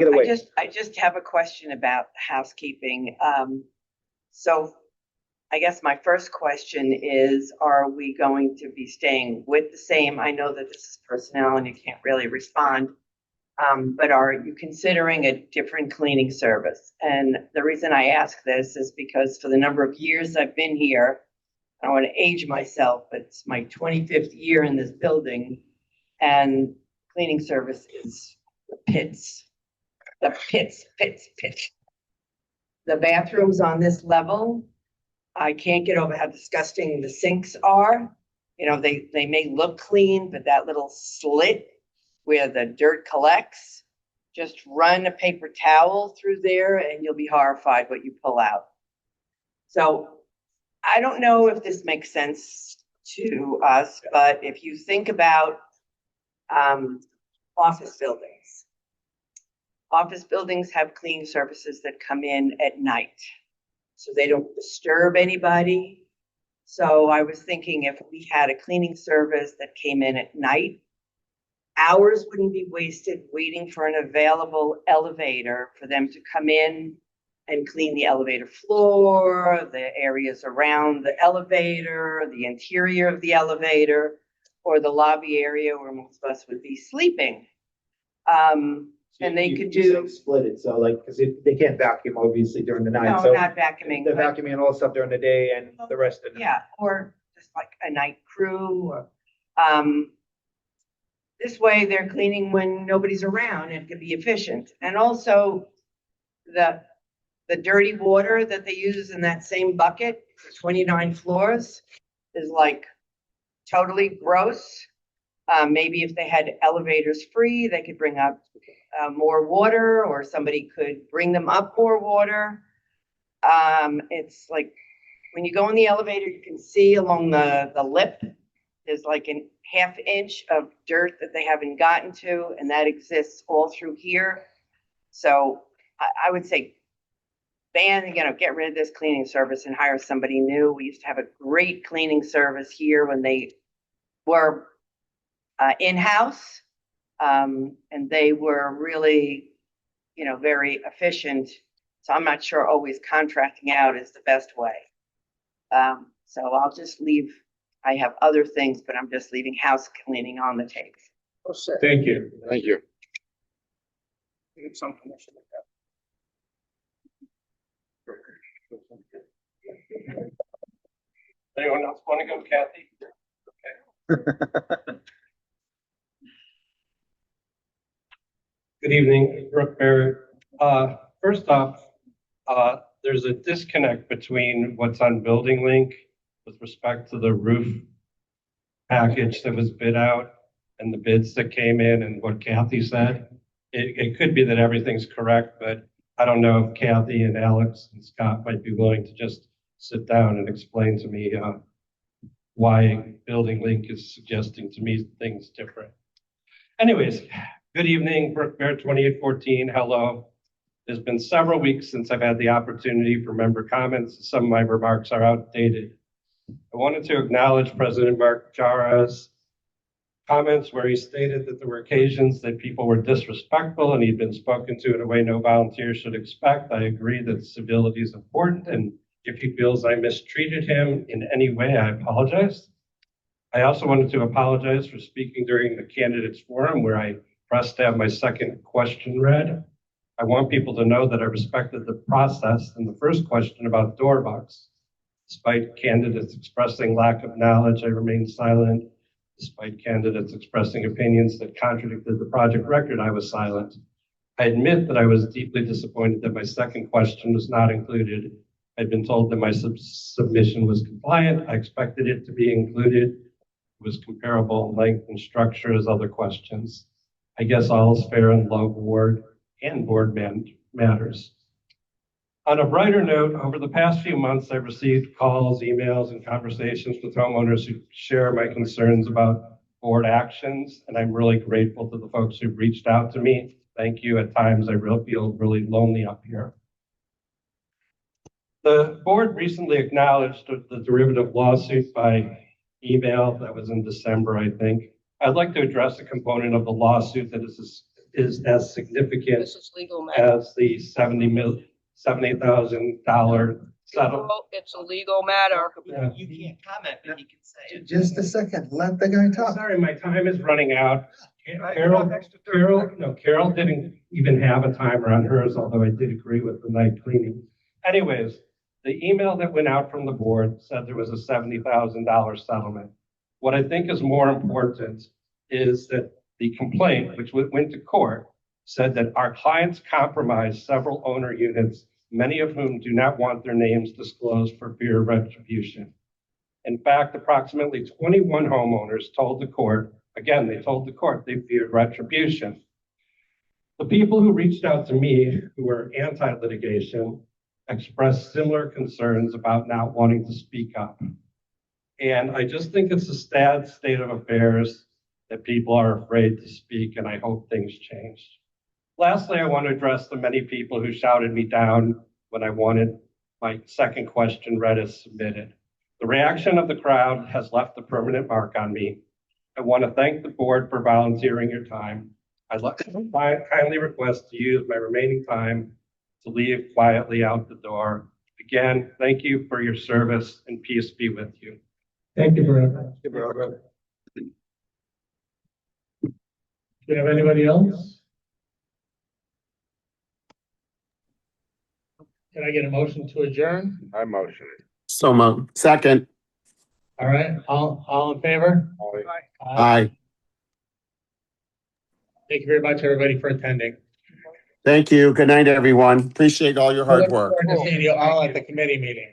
it away. I just have a question about housekeeping. So I guess my first question is, are we going to be staying with the same? I know that this is personnel and you can't really respond. But are you considering a different cleaning service? And the reason I ask this is because for the number of years I've been here, I don't want to age myself, but it's my 25th year in this building, and cleaning service is the pits. The bathrooms on this level, I can't get over how disgusting the sinks are. They may look clean, but that little slit where the dirt collects, just run a paper towel through there and you'll be horrified what you pull out. So I don't know if this makes sense to us, but if you think about office buildings have cleaning services that come in at night, so they don't disturb anybody. So I was thinking if we had a cleaning service that came in at night, hours wouldn't be wasted waiting for an available elevator for them to come in and clean the elevator floor, the areas around the elevator, the interior of the elevator, or the lobby area where most of us would be sleeping. And they could do split it, so because they can't vacuum obviously during the night. no, So not vacuuming. they're vacuuming all the stuff during the day and the rest of the night. Yeah, or just like a night crew. Or, this way they're cleaning when nobody's around and it can be efficient. And also the dirty water that they use in that same bucket for 29 floors is totally gross. Maybe if they had elevators free, they could bring up more water, or somebody could bring them up more water. It's like when you go in the elevator, you can see along the lip, there's like a ½ inch of dirt that they haven't gotten to, and that exists all through here. So I would say get rid of this cleaning service and hire somebody new. We used to have a great cleaning service here when they were in-house, and they were really, very efficient. So I'm not sure always contracting out is the best way. So I'll just leave. I have other things, but I'm just leaving house cleaning on the table. Thank you. Thank you. Some commission like that. Anyone else want to go, Kathy? Good evening, Brooke Barrett. First off, there's a disconnect between what's on Building Link with respect to the roof package that was bid out and the bids that came in and what Kathy said. It could be that everything's correct, but I don't know if Kathy and Alex and Scott might be willing to just sit down and explain to me why Building Link is suggesting to me things different. Anyways, good evening, Brooke Bear 2814, hello. There's been several weeks since I've had the opportunity for member comments. Some of my remarks are outdated. I wanted to acknowledge President Mark Jara's comments where he stated that there were occasions that people were disrespectful and he'd been spoken to in a way no volunteer should expect. I agree that civility is important, and if he feels I mistreated him in any way, I apologize. I also wanted to apologize for speaking during the candidates forum where I pressed to have my second question read. I want people to know that I respected the process and the first question about door bucks. Despite candidates expressing lack of knowledge, I remained silent. Despite candidates expressing opinions that contradicted the project record, I was silent. I admit that I was deeply disappointed that my second question was not included. I'd been told that my submission was compliant. I expected it to be included. It was comparable in length and structure as other questions. I guess all is fair in love, ward, and board matters. On a brighter note, over the past few months, I've received calls, emails, and conversations with homeowners who share my concerns about board actions, and I'm really grateful to the folks who've reached out to me. Thank you. At times, I feel really lonely up here. The board recently acknowledged the derivative lawsuit by email that was in December, I think. I'd like to address a component of the lawsuit that is as significant as the $78,000 settlement. It's a legal matter. You can't comment, but you can say it. Just a second, let the guy talk. Sorry, my time is running out. Carol didn't even have a timer on hers, although I did agree with the night cleaning. Anyways, the email that went out from the board said there was a $70,000 settlement. What I think is more important is that the complaint, which went to court, said that our clients compromised several owner units, many of whom do not want their names disclosed for fear of retribution. In fact, approximately 21 homeowners told the court, again, they told the court they feared retribution. The people who reached out to me, who were anti-litigation, expressed similar concerns about not wanting to speak up. And I just think it's a sad state of affairs that people are afraid to speak, and I hope things change. Lastly, I want to address the many people who shouted me down when I wanted my second question read as submitted. The reaction of the crowd has left a permanent mark on me. I want to thank the board for volunteering your time. I'd like to kindly request to use my remaining time to leave quietly out the door. Again, thank you for your service, and peace be with you. Thank you, Brooke. Do we have anybody else? Can I get a motion to adjourn? I motion it. So moved. Second. All right, all in favor? Aye. Thank you very much, everybody, for attending. Thank you. Good night, everyone. Appreciate all your I hard look work. forward to seeing you all at the committee meeting.